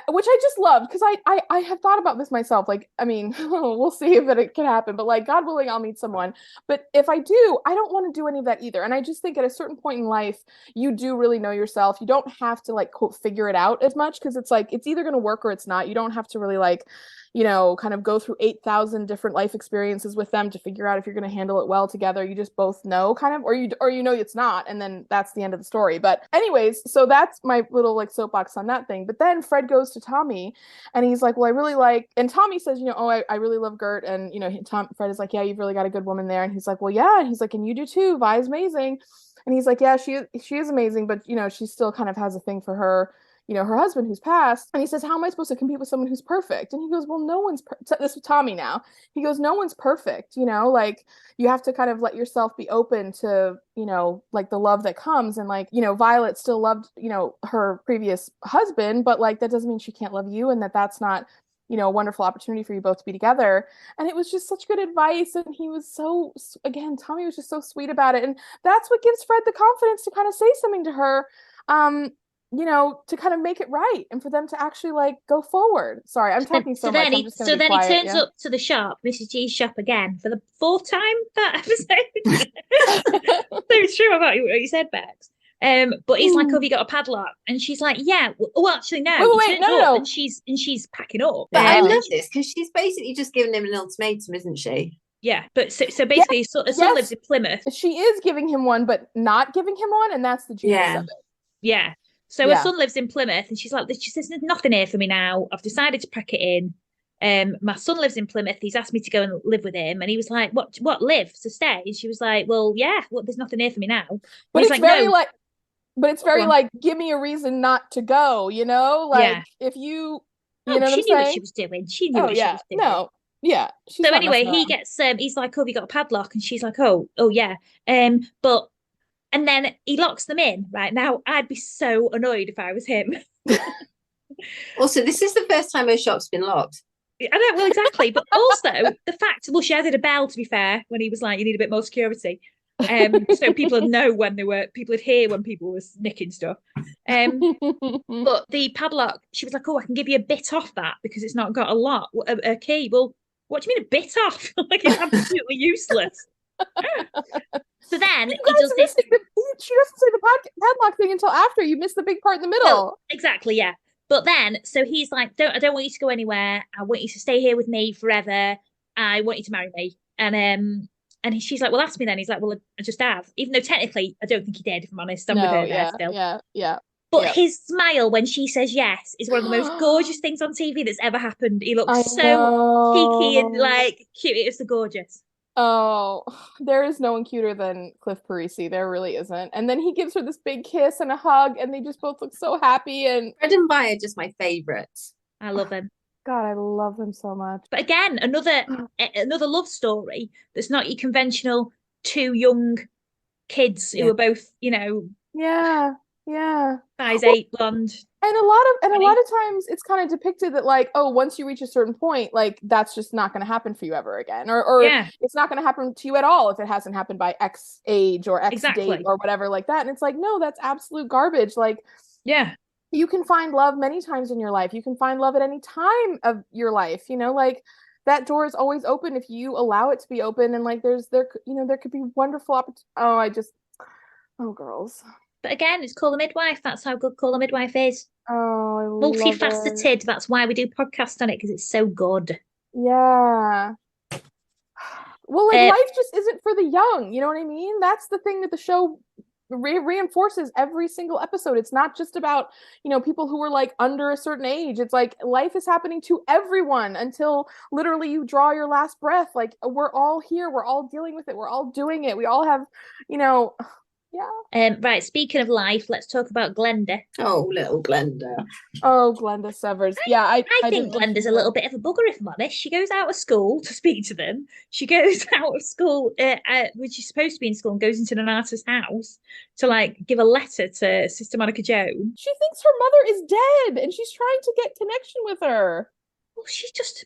which I just loved, because I have thought about this myself. Like, I mean, we'll see if it can happen, but like, God willing, I'll meet someone. But if I do, I don't want to do any of that either. And I just think at a certain point in life, you do really know yourself. You don't have to, like, quote, figure it out as much, because it's like, it's either going to work or it's not. You don't have to really, like, you know, kind of go through 8,000 different life experiences with them to figure out if you're going to handle it well together. You just both know, kind of, or you know it's not, and then that's the end of the story. But anyways, so that's my little, like, soapbox on that thing. But then Fred goes to Tommy, and he's like, well, I really like, and Tommy says, you know, oh, I really love Gert, and, you know, Fred is like, yeah, you've really got a good woman there, and he's like, well, yeah, and he's like, and you do too. Vi's amazing. And he's like, yeah, she is amazing, but, you know, she still kind of has a thing for her, you know, her husband who's passed. And he says, how am I supposed to compete with someone who's perfect? And he goes, well, no one's this is Tommy now. He goes, no one's perfect, you know, like, you have to kind of let yourself be open to, you know, like, the love that comes. And, like, you know, Violet still loved, you know, her previous husband, but, like, that doesn't mean she can't love you, and that's not, you know, a wonderful opportunity for you both to be together. And it was just such good advice. And he was so, again, Tommy was just so sweet about it. And that's what gives Fred the confidence to kind of say something to her, you know, to kind of make it right, and for them to actually, like, go forward. Sorry, I'm talking so much. I'm just going to be quiet. So then he turns up to the shop, Mrs. G's shop, again for the 4th time that episode. So it's true about what you said, Bex. But he's like, oh, have you got a padlock? And she's like, yeah. Well, actually, no. Wait, no. And she's packing up. But I love this, because she's basically just giving him an ultimatum, isn't she? Yeah, but so basically, his son lives in Plymouth. She is giving him one, but not giving him one, and that's the genius of it. Yeah. So her son lives in Plymouth, and she's like, she says, there's nothing here for me now. I've decided to pack it in. My son lives in Plymouth. He's asked me to go and live with him. And he was like, what, live? To stay? And she was like, well, yeah, there's nothing here for me now. And but it's like, very no. But it's very like, give me a reason not to go, you know? Like, if you know what I'm saying? She knew what she was doing. She knew what she was doing. No. Yeah. So anyway, he gets, he's like, oh, have you got a padlock? And she's like, oh, yeah. And then he locks them in. Right now, I'd be so annoyed if I was him. Also, this is the first time her shop's been locked. I don't know, exactly. But also the fact, well, she added a bell, to be fair, when he was like, you need a bit more security. So people would know people would hear when people were nicking stuff. But the padlock, she was like, oh, I can give you a bit off that because it's not got a lock, a key. Well, what do you mean a bit off? Like, it's absolutely useless. So then he does this. She doesn't say the padlock thing until after. You missed the big part in the middle. No, exactly, yeah. But then, so he's like, I don't want you to go anywhere. I want you to stay here with me forever. I want you to marry me. And she's like, well, ask me then. He's like, well, I just have. Even though technically, I don't think he did, if I'm honest. I'm with her there still. Yeah. But his smile when she says yes is one of the most gorgeous things on TV that's ever happened. He looks so cheeky and, like, cute. It's so gorgeous. Oh, there is no one cuter than Cliff Parisi. There really isn't. And then he gives her this big kiss and a hug, and they just both look so happy. And Fred and Vi are just my favorites. I love him. God, I love him so much. But again, another love story that's not your conventional 2 young kids who are both, you know. Yeah. Size 8, blonde. And a lot of times it's kind of depicted that, like, oh, once you reach a certain point, like, that's just not going to happen for you ever again, or it's not going to happen to you at all if it hasn't happened by X age or X date or whatever like that. And it's like, no, that's absolute garbage. Like, you can find love many times in your life. You can find love at any time of your life. You know, like, that door is always open if you allow it to be open. And, like, there could be wonderful opportunities. Girls. But again, it's Call the Midwife. That's how good Call the Midwife is. Oh, I multifaceted. That's why we do podcasts on it, because it's so good. Yeah. Well, like, life just isn't for the young. You know what I mean? That's the thing that the show reinforces every single episode. It's not just about, you know, people who are, like, under a certain age. It's like life is happening to everyone until literally you draw your last breath. Like, we're all here. We're all dealing with it. We're all doing it. We all have, you know. Right, speaking of life, let's talk about Glenda. Oh, little Glenda. Oh, Glenda Severs. Yeah, I think Glenda's a little bit of a bugger, if I'm honest. She goes out of school to speak to them. She goes out of school, which is supposed to be in school, and goes into Donata's house to like give a letter to Sister Monica Joan. She thinks her mother is dead, and she's trying to get connection with her. Well, she's just.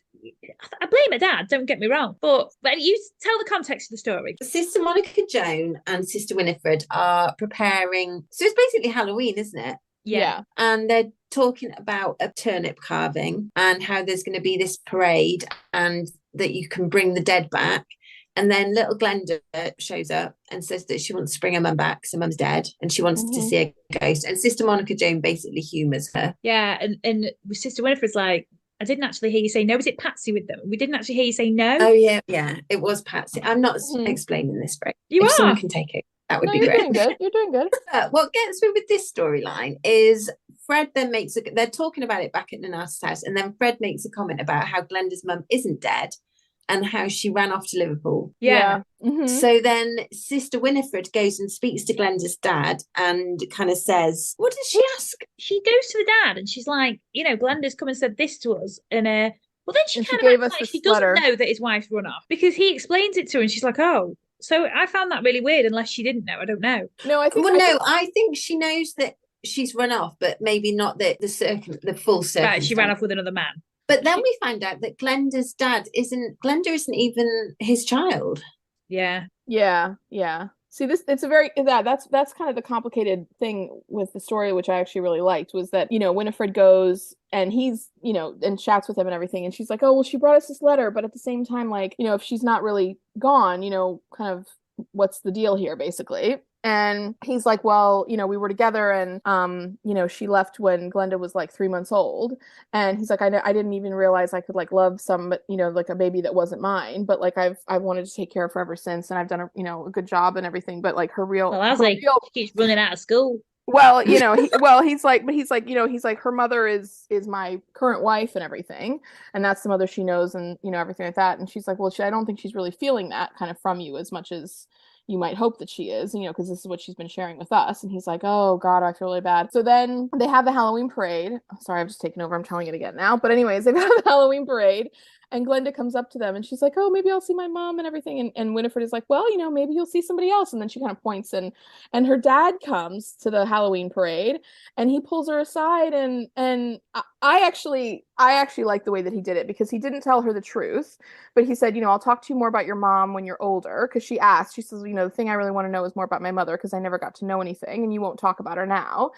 I blame her dad, don't get me wrong. But you tell the context of the story. Sister Monica Joan and Sister Winifred are preparing. So it's basically Halloween, isn't it? Yeah. And they're talking about a turnip carving and how there's going to be this parade and that you can bring the dead back. And then little Glenda shows up and says that she wants to bring her mum back. So mum's dead and she wants to see a ghost. And Sister Monica Joan basically humours her. Yeah. And Sister Winifred's like, I didn't actually hear you say no. Was it Patsy with them? We didn't actually hear you say no. Oh, yeah. Yeah, it was Patsy. I'm not explaining this right. If someone can take it, that would be great. You're doing good. What gets me with this storyline is Fred then they're talking about it back at Nana's house, and then Fred makes a comment about how Glenda's mum isn't dead and how she ran off to Liverpool. Yeah. So then Sister Winifred goes and speaks to Glenda's dad and kind of says, what does she ask? She goes to the dad and she's like, Glenda's come and said this to us. And well, then she kind of gave us like she letter. Doesn't know that his wife's run off because he explains it to her and she's like, oh. So I found that really weird, unless she didn't know. I don't know. No, I think. I think she knows that she's run off, but maybe not the full circumstance. Right, she ran off with another man. But then we find out that Glenda's dad Glenda isn't even his child. Yeah. See, that's kind of the complicated thing with the story, which I actually really liked, was that, Winifred goes and he's, and chats with him and everything. And she's like, oh, well, she brought us this letter. But at the same time, like, if she's not really gone, kind of what's the deal here, basically. And he's like, well, we were together and, she left when Glenda was like 3 months old. And he's like, I didn't even realize I could like love like a baby that wasn't mine. But like, I've wanted to take care of her ever since. And I've done a good job and everything. But like she keeps running out of school. Well, he's like, her mother is my current wife and everything. And that's the mother she knows and, everything like that. And she's like, well, I don't think she's really feeling that kind of from you as much as you might hope that she is, because this is what she's been sharing with us. And he's like, oh God, I feel really bad. So then they have the Halloween parade. Sorry, I've just taken over. I'm telling it again now. But anyways, they've had the Halloween parade. And Glenda comes up to them and she's like, oh, maybe I'll see my mom and everything. And Winifred is like, well, maybe you'll see somebody else. And then she kind of points and her dad comes to the Halloween parade and he pulls her aside. And I actually like the way that he did it, because he didn't tell her the truth, but he said, I'll talk to you more about your mom when you're older. Cause she says, the thing I really want to know is more about my mother, because I never got to know anything and you won't talk about her now.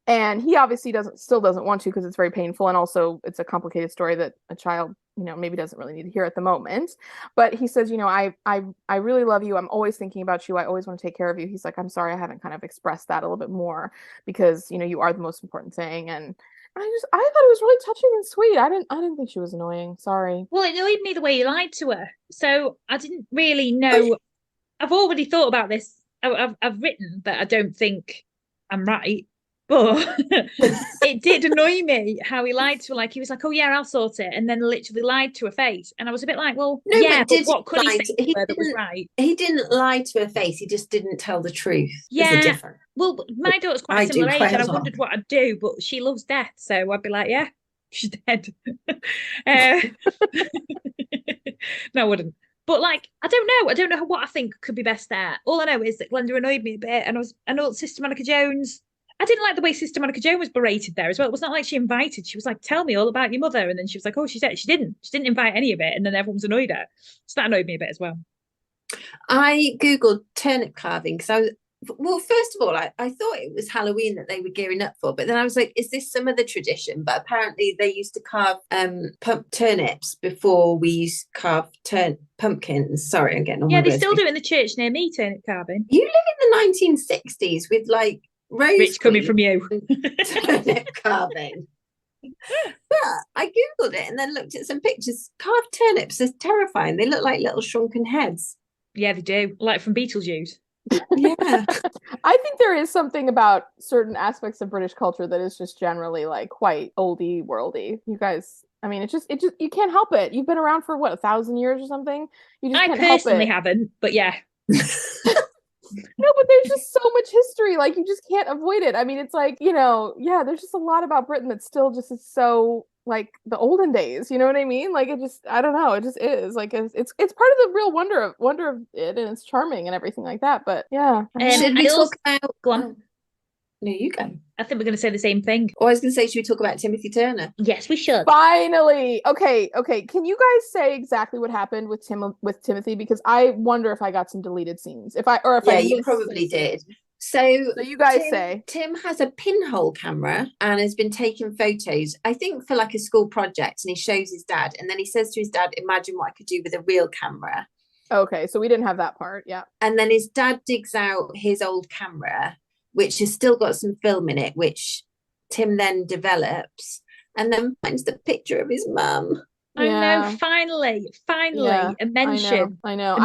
And he obviously still doesn't want to, because it's very painful. And also it's a complicated story that a child, maybe doesn't really need to hear at the moment. But he says, I really love you. I'm always thinking about you. I always want to take care of you. He's like, I'm sorry I haven't kind of expressed that a little bit more, because, you are the most important thing. And I thought it was really touching and sweet. I didn't think she was annoying. Sorry. Well, it annoyed me the way he lied to her. So I didn't really know. I've already thought about this. I've written that I don't think I'm right. But it did annoy me how he lied to her. Like, he was like, oh, yeah, I'll sort it. And then literally lied to her face. And I was a bit like, well, no, yeah, but what could he say to her that was right? He didn't lie to her face. He just didn't tell the truth. Yeah. Well, my daughter's quite a similar age, and I wondered what I'd do. But she loves death. So I'd be like, yeah, she's dead. No, I wouldn't. But like, I don't know what I think could be best there. All I know is that Glenda annoyed me a bit. And I know Sister Monica Jones, I didn't like the way Sister Monica Joan was berated there as well. It was not like she invited. She was like, tell me all about your mother. And then she was like, oh, she didn't invite any of it. And then everyone's annoyed her. So that annoyed me a bit as well. I Googled turnip carving because first of all, I thought it was Halloween that they were gearing up for. But then I was like, is this some other tradition? But apparently they used to carve turnips before we used to carve pumpkins. Sorry, I'm getting on. Yeah, they still do it in the church near me, turnip carving. You live in the 1960s with like Rich coming from you. Turnip carving. But I googled it and then looked at some pictures. Carved turnips are terrifying. They look like little shrunken heads. Yeah, they do. Like from Beetlejuice. Yeah. I think there is something about certain aspects of British culture that is just generally like quite oldie worldy. You guys, I mean, it just you can't help it. You've been around for what, 1,000 years or something? You just can't help it. I personally haven't, but yeah. No, but there's just so much history. Like, you just can't avoid it. I mean, it's like, there's just a lot about Britain that still just is so like the olden days. You know what I mean? Like, I don't know. It just is like it's part of the real wonder of it, and it's charming and everything like that. But yeah. Should we talk about? Go on. No, you go. I think we're going to say the same thing. I was going to say, should we talk about Timothy Turner? Yes, we should. Finally. Okay. Can you guys say exactly what happened with Timothy? Because I wonder if I got some deleted scenes. You probably did. So you guys say. Tim has a pinhole camera and has been taking photos, I think, for like a school project, and he shows his dad, and then he says to his dad, imagine what I could do with a real camera. Okay, so we didn't have that part. Yeah. And then his dad digs out his old camera, which has still got some film in it, which Tim then develops, and then finds the picture of his mum. I know, finally, a mention. I know.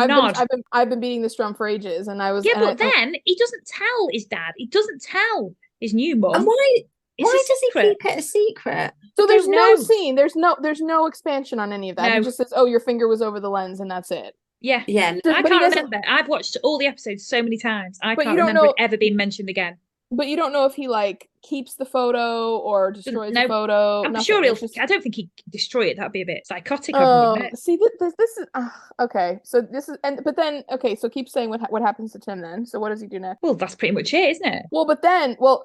I've been beating this drum for ages, and I was. Yeah, but then he doesn't tell his dad. He doesn't tell his new mum. And why does he keep it a secret? So there's no scene. There's no expansion on any of that. No. He just says, "Oh, your finger was over the lens," and that's it. Yeah. I can't remember. I've watched all the episodes so many times. I can't remember it ever being mentioned again. But you don't know if he like keeps the photo or destroys the photo. I'm sure I don't think he'd destroy it. That'd be a bit psychotic. See, this is okay. So this is So keep saying what happens to Tim then. So what does he do next? Well, that's pretty much it, isn't it?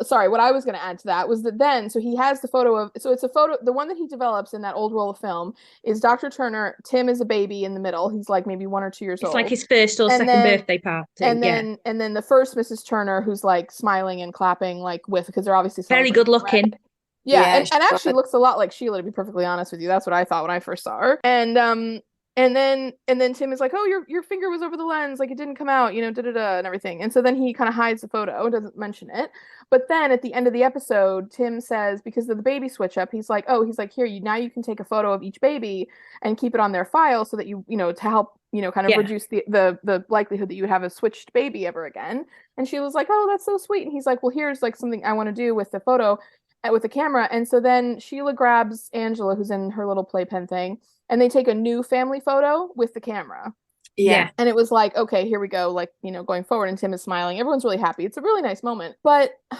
Sorry. What I was going to add to that was that then, so he has the photo of. So it's a photo. The one that he develops in that old roll of film is Dr. Turner. Tim is a baby in the middle. He's like maybe 1 or 2 years old. It's like his first or second birthday party. And then the first Mrs. Turner, who's like smiling and clapping like because they're obviously very good looking. Right? Yeah, and actually looks a lot like Sheila, to be perfectly honest with you. That's what I thought when I first saw her. And then Tim is like, oh, your finger was over the lens, like it didn't come out, and everything. And so then he kind of hides the photo, doesn't mention it. But then at the end of the episode, Tim says, because of the baby switch up, he's like, here, now you can take a photo of each baby and keep it on their file so that to help kind of reduce the likelihood that you would have a switched baby ever again. And she was like, oh, that's so sweet. And he's like, well, here's like something I want to do with the photo, with the camera. And so then Sheila grabs Angela, who's in her little playpen thing, and they take a new family photo with the camera. Yeah. And it was like, okay, here we go, like, going forward. And Tim is smiling. Everyone's really happy. It's a really nice moment. But I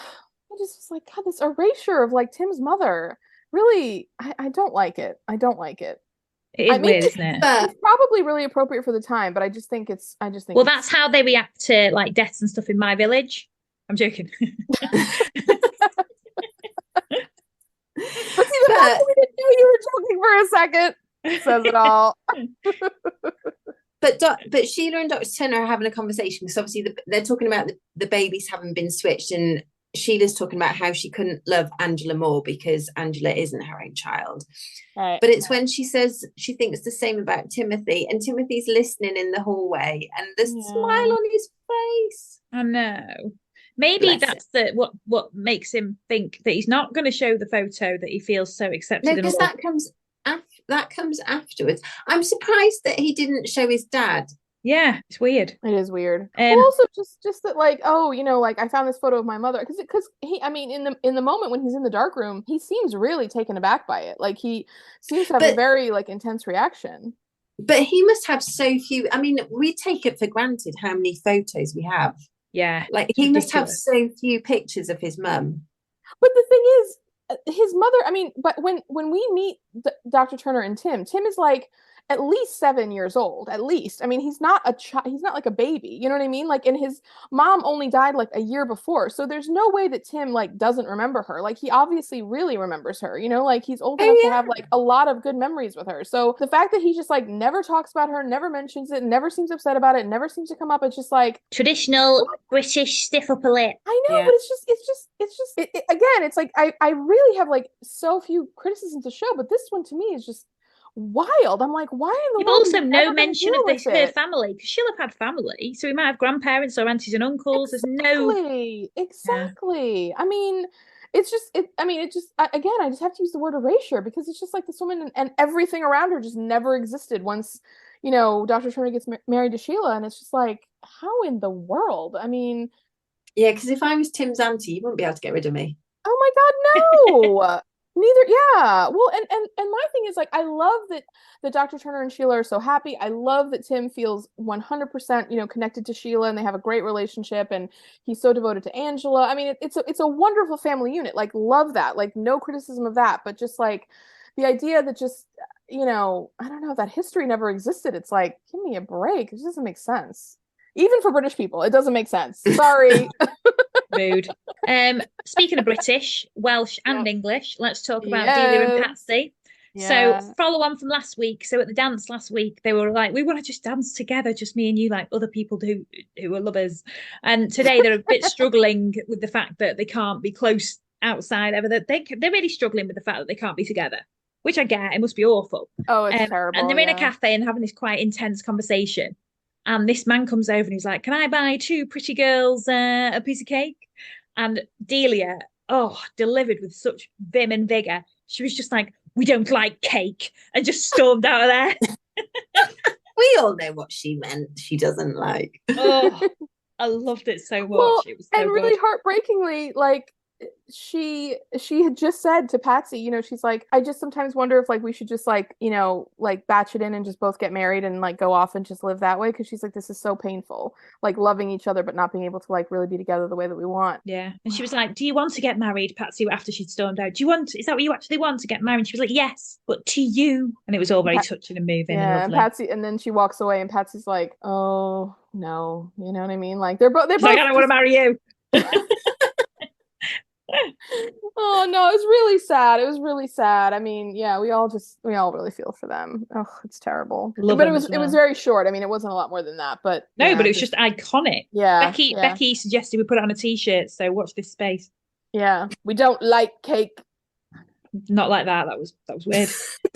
just was like, God, this erasure of like Tim's mother, really, I don't like it. I don't like it. It is weird, isn't it? It's probably really appropriate for the time, but I just think well, that's how they react to like deaths and stuff in my village. I'm joking. But see, the fact that we didn't know you were joking for a second says it all. But Sheila and Dr. Turner are having a conversation because obviously they're talking about the babies having been switched, and Sheila's talking about how she couldn't love Angela more because Angela isn't her own child. Right. But it's when she says she thinks the same about Timothy, and Timothy's listening in the hallway, and the smile on his face. I know. Maybe that's what makes him think that he's not going to show the photo that he feels so accepted. No, because that comes afterwards. I'm surprised that he didn't show his dad. Yeah, it's weird. It is weird. Also, just that, like, like I found this photo of my mother because in the moment when he's in the dark room, he seems really taken aback by it. Like he seems to have a very like intense reaction. But he must have so few. I mean, we take it for granted how many photos we have. Yeah, like he must have so few pictures of his mum. But the thing is, his mother. I mean, but when we meet Dr. Turner and Tim is like at least 7 years old, at least. I mean, he's not a child. He's not like a baby. You know what I mean? Like, and his mom only died like a year before. So there's no way that Tim like doesn't remember her. Like he obviously really remembers her, like he's old enough to have like a lot of good memories with her. So the fact that he just like never talks about her, never mentions it, never seems upset about it, never seems to come up. It's just like traditional British stiff upper lip. I know, but it's just again, it's like I really have like so few criticisms to show, but this one to me is just wild. I'm like, why in the world? Also, no mention of her family, because she'll have had family, so we might have grandparents or aunties and uncles. Exactly. I mean, it's just again, I just have to use the word erasure because it's just like this woman and everything around her just never existed once Dr. Turner gets married to Sheila, and it's just like, how in the world? I mean, yeah, because if I was Tim's auntie, you wouldn't be able to get rid of me. Oh my God, no. Neither, yeah. Well, and my thing is like I love that Dr. Turner and Sheila are so happy. I love that Tim feels 100%, connected to Sheila and they have a great relationship and he's so devoted to Angela. I mean, it's a wonderful family unit. Like love that. Like no criticism of that, but just like the idea that just, I don't know, that history never existed. It's like, give me a break. It just doesn't make sense. Even for British people, it doesn't make sense. Sorry. Rude. Speaking of British, Welsh and English, let's talk about Delia and Patsy. Yeah. So follow on from last week. So at the dance last week, they were like, we want to just dance together, just me and you, like other people do who are lovers. And today they're a bit struggling with the fact that they can't be close outside ever. That they're really struggling with the fact that they can't be together, which I get. It must be awful. Oh, it's terrible. And they're in a cafe and having this quite intense conversation. And this man comes over and he's like, can I buy two pretty girls a piece of cake? And Delia, delivered with such vim and vigour. She was just like, we don't like cake, and just stormed out of there. We all know what she meant. She doesn't like. Oh, I loved it so much. Well, it was so and really heartbreakingly, like she had just said to Patsy, she's like, I just sometimes wonder if like we should just like, like batch it in and just both get married and like go off and just live that way, because she's like, this is so painful, like loving each other but not being able to like really be together the way that we want. Yeah. And she was like, do you want to get married, Patsy? After she'd stormed out, is that what you actually want, to get married? And she was like, yes, but to you. And it was all very touching and moving. Yeah, and Patsy, and then she walks away and Patsy's like, oh no, you know what I mean? Like they're both like, I don't want to marry you. Oh no, it was really sad. It was really sad. I mean, yeah, we all really feel for them. Oh, it's terrible. But it was very short. I mean, it wasn't a lot more than that, but no, but it was just iconic. Yeah. Becky suggested we put it on a t-shirt, so watch this space. Yeah. We don't like cake. Not like that. That was weird.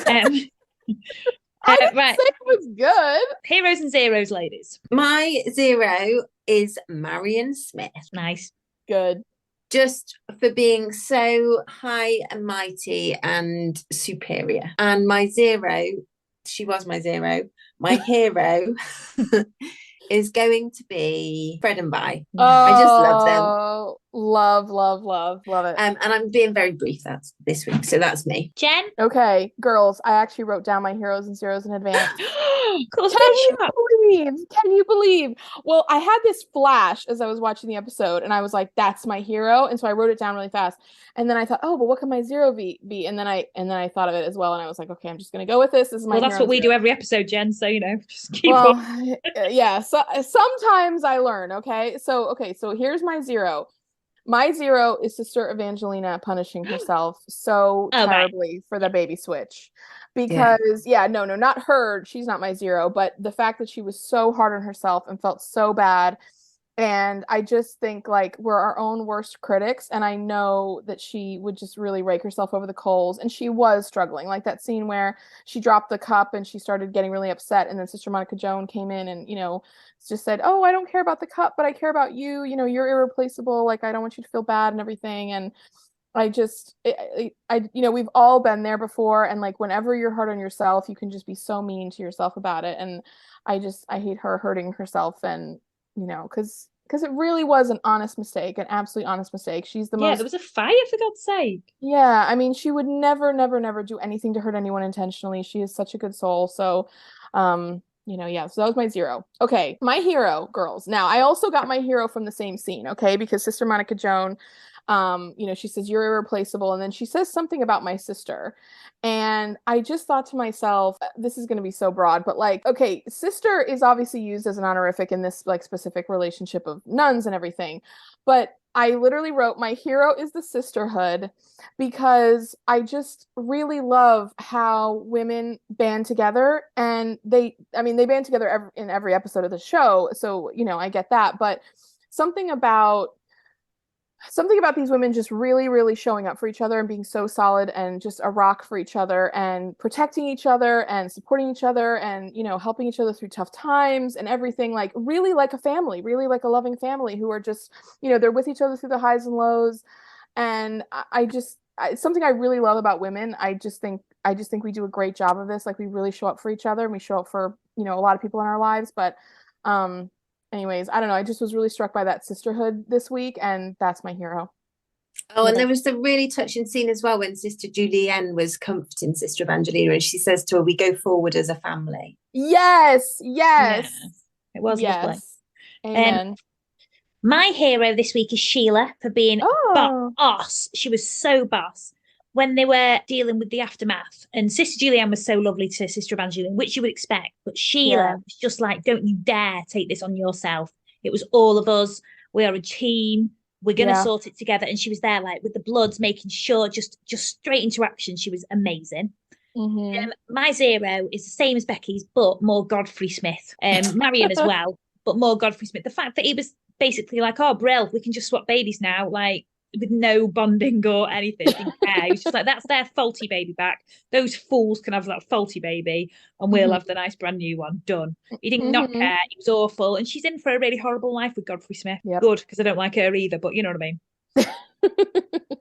I didn't say it was good. Heroes and zeros, ladies. My zero is Marion Smith. Nice. Good. Just for being so high and mighty and superior. And my zero, she was my zero. My hero is going to be Fred and Vi. I just love them. Love it. And I'm being very brief this week, so that's me. Jenn? Okay, girls, I actually wrote down my heroes and zeros in advance. Can you believe? Well, I had this flash as I was watching the episode and I was like, that's my hero. And so I wrote it down really fast. And then I thought, oh, but what can my zero be? And then I thought of it as well. And I was like, okay, I'm just going to go with this. This is my that's what we do every episode, Jenn. So, just keep on. Yeah. So sometimes I learn. Okay. So here's my zero. My zero is Sister Evangelina punishing herself so terribly for the baby switch. Because, no, not her. She's not my zero. But the fact that she was so hard on herself and felt so bad. And I just think, like, we're our own worst critics. And I know that she would just really rake herself over the coals. And she was struggling. Like that scene where she dropped the cup and she started getting really upset. And then Sister Monica Joan came in and, just said, oh, I don't care about the cup, but I care about you. You're irreplaceable. Like, I don't want you to feel bad and everything. And we've all been there before. And like, whenever you're hard on yourself, you can just be so mean to yourself about it. And I hate her hurting herself. And, because it really was an honest mistake, an absolutely honest mistake. She's the most. Yeah, there was a fire, for God's sake. Yeah, I mean, she would never do anything to hurt anyone intentionally. She is such a good soul. So, so that was my zero. Okay, my hero, girls. Now, I also got my hero from the same scene, okay? Because Sister Monica Joan, she says, you're irreplaceable. And then she says something about my sister. And I just thought to myself, this is going to be so broad, but like, okay, sister is obviously used as an honorific in this like specific relationship of nuns and everything. But I literally wrote, my hero is the sisterhood, because I just really love how women band together, and they band together in every episode of the show. So, I get that, but something about these women just really, really showing up for each other and being so solid and just a rock for each other and protecting each other and supporting each other and, helping each other through tough times and everything, like really like a family, really like a loving family who are just, they're with each other through the highs and lows. And something I really love about women. I just think we do a great job of this. Like we really show up for each other and we show up for, a lot of people in our lives. But, anyways, I don't know. I just was really struck by that sisterhood this week, and that's my hero. Oh, and there was the really touching scene as well when Sister Julienne was comforting Sister Evangelina, and she says to her, "We go forward as a family." Yes. It was lovely. Amen. My hero this week is Sheila for being boss. She was so boss when they were dealing with the aftermath. And Sister Julienne was so lovely to Sister Evangelina, which you would expect. But Sheila was just like, don't you dare take this on yourself. It was all of us. We are a team. We're going to sort it together. And she was there like with the bloods, making sure, just straight into action. She was amazing. My zero is the same as Becky's, but more Godfrey Smith. Marion as well, but more Godfrey Smith. The fact that he was basically like, oh, Brill, we can just swap babies now, like with no bonding or anything. Didn't care. He was just like, that's their faulty baby back. Those fools can have that faulty baby and we'll have the nice brand new one. Done. He did not care. He was awful. And she's in for a really horrible life with Godfrey Smith. Good, because I don't like her either, but you know what I mean.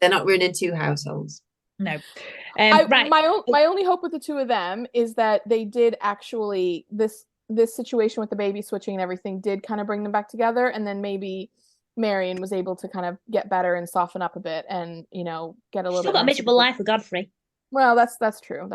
They're not ruining two households. No. Right. My only hope with the two of them is that they did actually, this situation with the baby switching and everything did kind of bring them back together, and then maybe Marion was able to kind of get better and soften up a bit and, you know, get a little bit. Still got a miserable life with Godfrey. Well, that's true.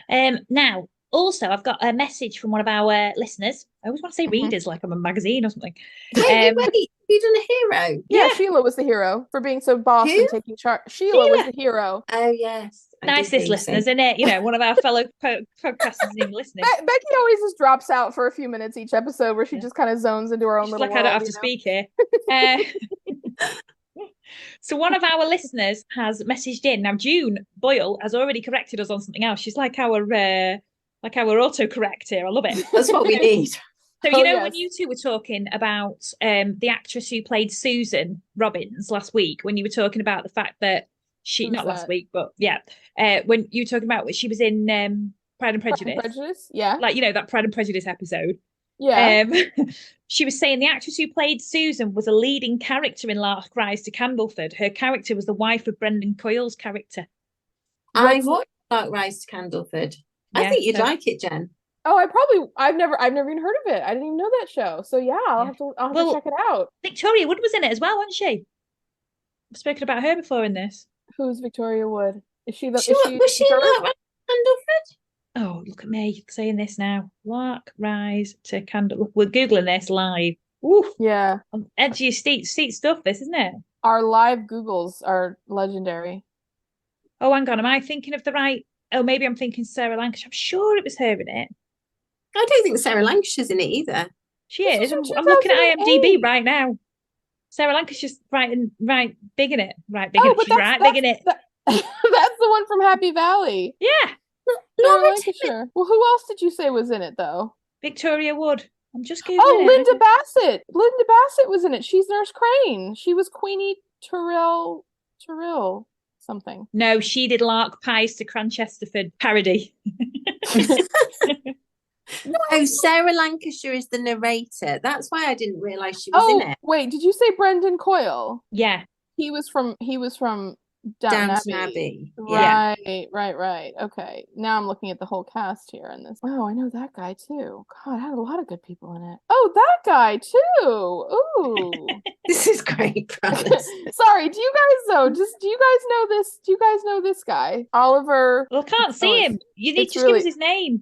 Now, also, I've got a message from one of our listeners. I always want to say readers, like I'm a magazine or something. Wait, you done a hero? Yeah, Sheila was the hero for being so boss and taking charge. Sheila was the hero. Oh, yes. Nicest listeners, isn't it? You know, one of our fellow podcasters in listening. Becky always just drops out for a few minutes each episode where she just kind of zones into her own little world. I don't have to speak here. So one of our listeners has messaged in. Now, June Boyle has already corrected us on something else. She's like our autocorrect here. I love it. That's what we need. So, you know, when you two were talking about the actress who played Susan Robbins last week, when you were talking about the fact that last week, but when you were talking about she was in Pride and Prejudice. Pride and Prejudice, yeah. Like, you know, that Pride and Prejudice episode. Yeah. She was saying the actress who played Susan was a leading character in Lark Rise to Candleford. Her character was the wife of Brendan Coyle's character. I watched Lark Rise to Candleford. I think you'd like it, Jen. Oh, I've never even heard of it. I didn't even know that show. So I'll have to check it out. Victoria Wood was in it as well, wasn't she? I've spoken about her before in this. Who's Victoria Wood? Was she in Lark Rise to Candleford? Oh, look at me saying this now. Lark Rise to Candleford. We're Googling this live. Ooh. Yeah. Edgy seat stuff, this, isn't it? Our live Googles are legendary. Oh, hang on. Am I thinking of the right? Oh, maybe I'm thinking Sarah Lancashire. I'm sure it was her in it. I don't think Sarah Lancashire's in it either. She is. I'm looking at IMDb right now. Sarah Lancashire's right big in it. Right big in it. She's right big in it. That's the one from Happy Valley. Yeah. Sarah Lancashire. Well, who else did you say was in it though? Victoria Wood. I'm just Googling Linda Bassett. Linda Bassett was in it. She's Nurse Crane. She was Queenie Tyrrell something. No, she did Lark Pies to Cranchesterford parody. No, Sarah Lancashire is the narrator. That's why I didn't realise she was in it. Wait, did you say Brendan Coyle? Yeah. He was from Downton Abbey. Yeah. Right. Okay. Now I'm looking at the whole cast here in this. Oh, I know that guy too. God, I had a lot of good people in it. Oh, that guy too. Ooh. This is great, promise. Sorry, do you guys know this guy? Oliver. Well, I can't see him. You need to just give us his name.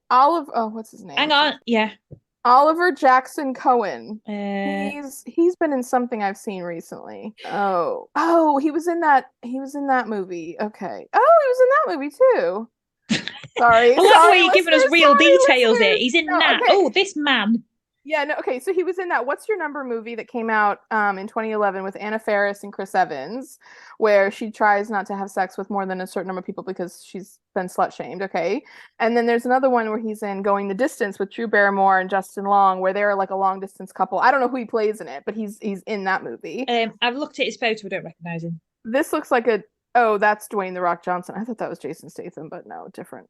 What's his name? Hang on. Yeah. Oliver Jackson Cohen. He's been in something I've seen recently. Oh, he was in that movie. Okay. Oh, he was in that movie too. Sorry. I love the way you're giving us real details here. He's in that. Okay. Oh, this man. Yeah, no, okay, so he was in that What's Your Number movie that came out in 2011 with Anna Faris and Chris Evans, where she tries not to have sex with more than a certain number of people because she's been slut-shamed, okay? And then there's another one where he's in Going the Distance with Drew Barrymore and Justin Long, where they're like a long-distance couple. I don't know who he plays in it, but he's in that movie. I've looked at his photo, I don't recognise him. This looks like that's Dwayne "The Rock" Johnson. I thought that was Jason Statham, but no, different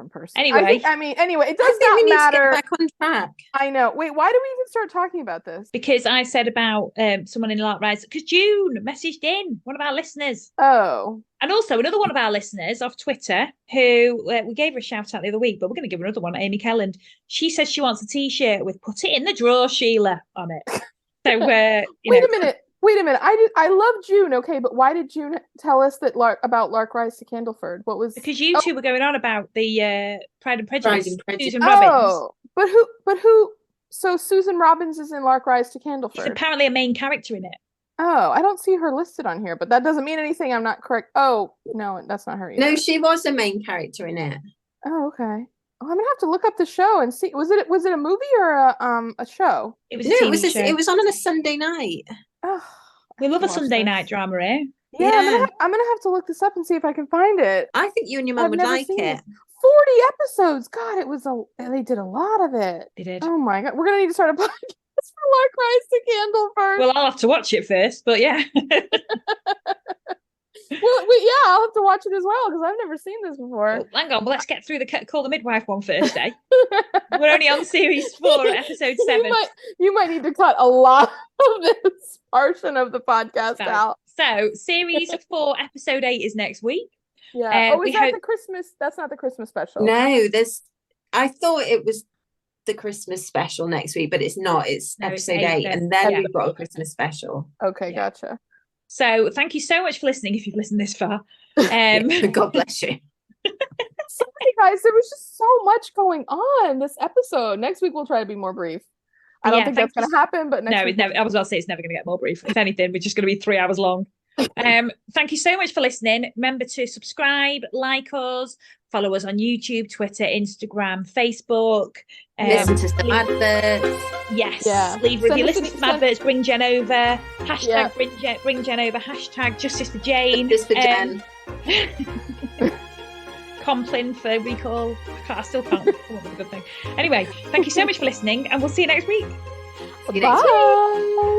person. Anyway, it does not matter. Get back on track. I know. Wait, why do we even start talking about this? Because I said about someone in Lark Rise. Because June messaged in, one of our listeners. Oh. And also another one of our listeners off Twitter, who we gave her a shout out the other week, but we're going to give her another one, Amy Kelland. She says she wants a T-shirt with "Put it in the drawer, Sheila" on it. So wait a minute. Wait a minute. I love June, okay, but why did June tell us that about Lark Rise to Candleford? What was? Because you two were going on about the Pride and Prejudice. Susan Robbins. Robbins. Oh, but who? So Susan Robbins is in Lark Rise to Candleford. She's apparently a main character in it. Oh, I don't see her listed on here, but that doesn't mean anything. I'm not correct. Oh, no, that's not her either. No, she was a main character in it. Oh, okay. Oh, I'm gonna have to look up the show and see. Was it a movie or a show? It was a show. It was on a Sunday night. Oh, we love a Sunday night drama, eh? Yeah, I'm gonna have to look this up and see if I can find it. I think you and your mum would like it. 40 episodes. God, they did a lot of it. They did. Oh my God, we're gonna need to start a podcast for Lark Rise to Candleford. Well, I'll have to watch it first, but yeah. Well, I'll have to watch it as well because I've never seen this before. Well, hang on, let's get through the Call the Midwife one first, eh? We're only on series 4, episode 7. You might need to cut a lot of this portion of the podcast out. So, series 4, episode 8 is next week. Yeah. Is that the Christmas? That's not the Christmas special. No, I thought it was the Christmas special next week, but it's not. It's episode 8, and then we've got a Christmas special. Okay, gotcha. So thank you so much for listening if you've listened this far. God bless you. Sorry guys, there was just so much going on this episode. Next week we'll try to be more brief. I don't think that's going to happen, but next week I was about to say it's never going to get more brief. If anything, we're just going to be 3 hours long. Thank you so much for listening. Remember to subscribe, like us, follow us on YouTube, Twitter, Instagram, Facebook. Listen to some adverts. Yes. Yeah. Leave review. Listen to some adverts. Bring Jenn over. Hashtag bring Jenn over. Hashtag Justice for Jane. Justice for Jenn. Complin for recall. I still can't come up with a good thing. Anyway, thank you so much for listening, and we'll see you next week. Bye.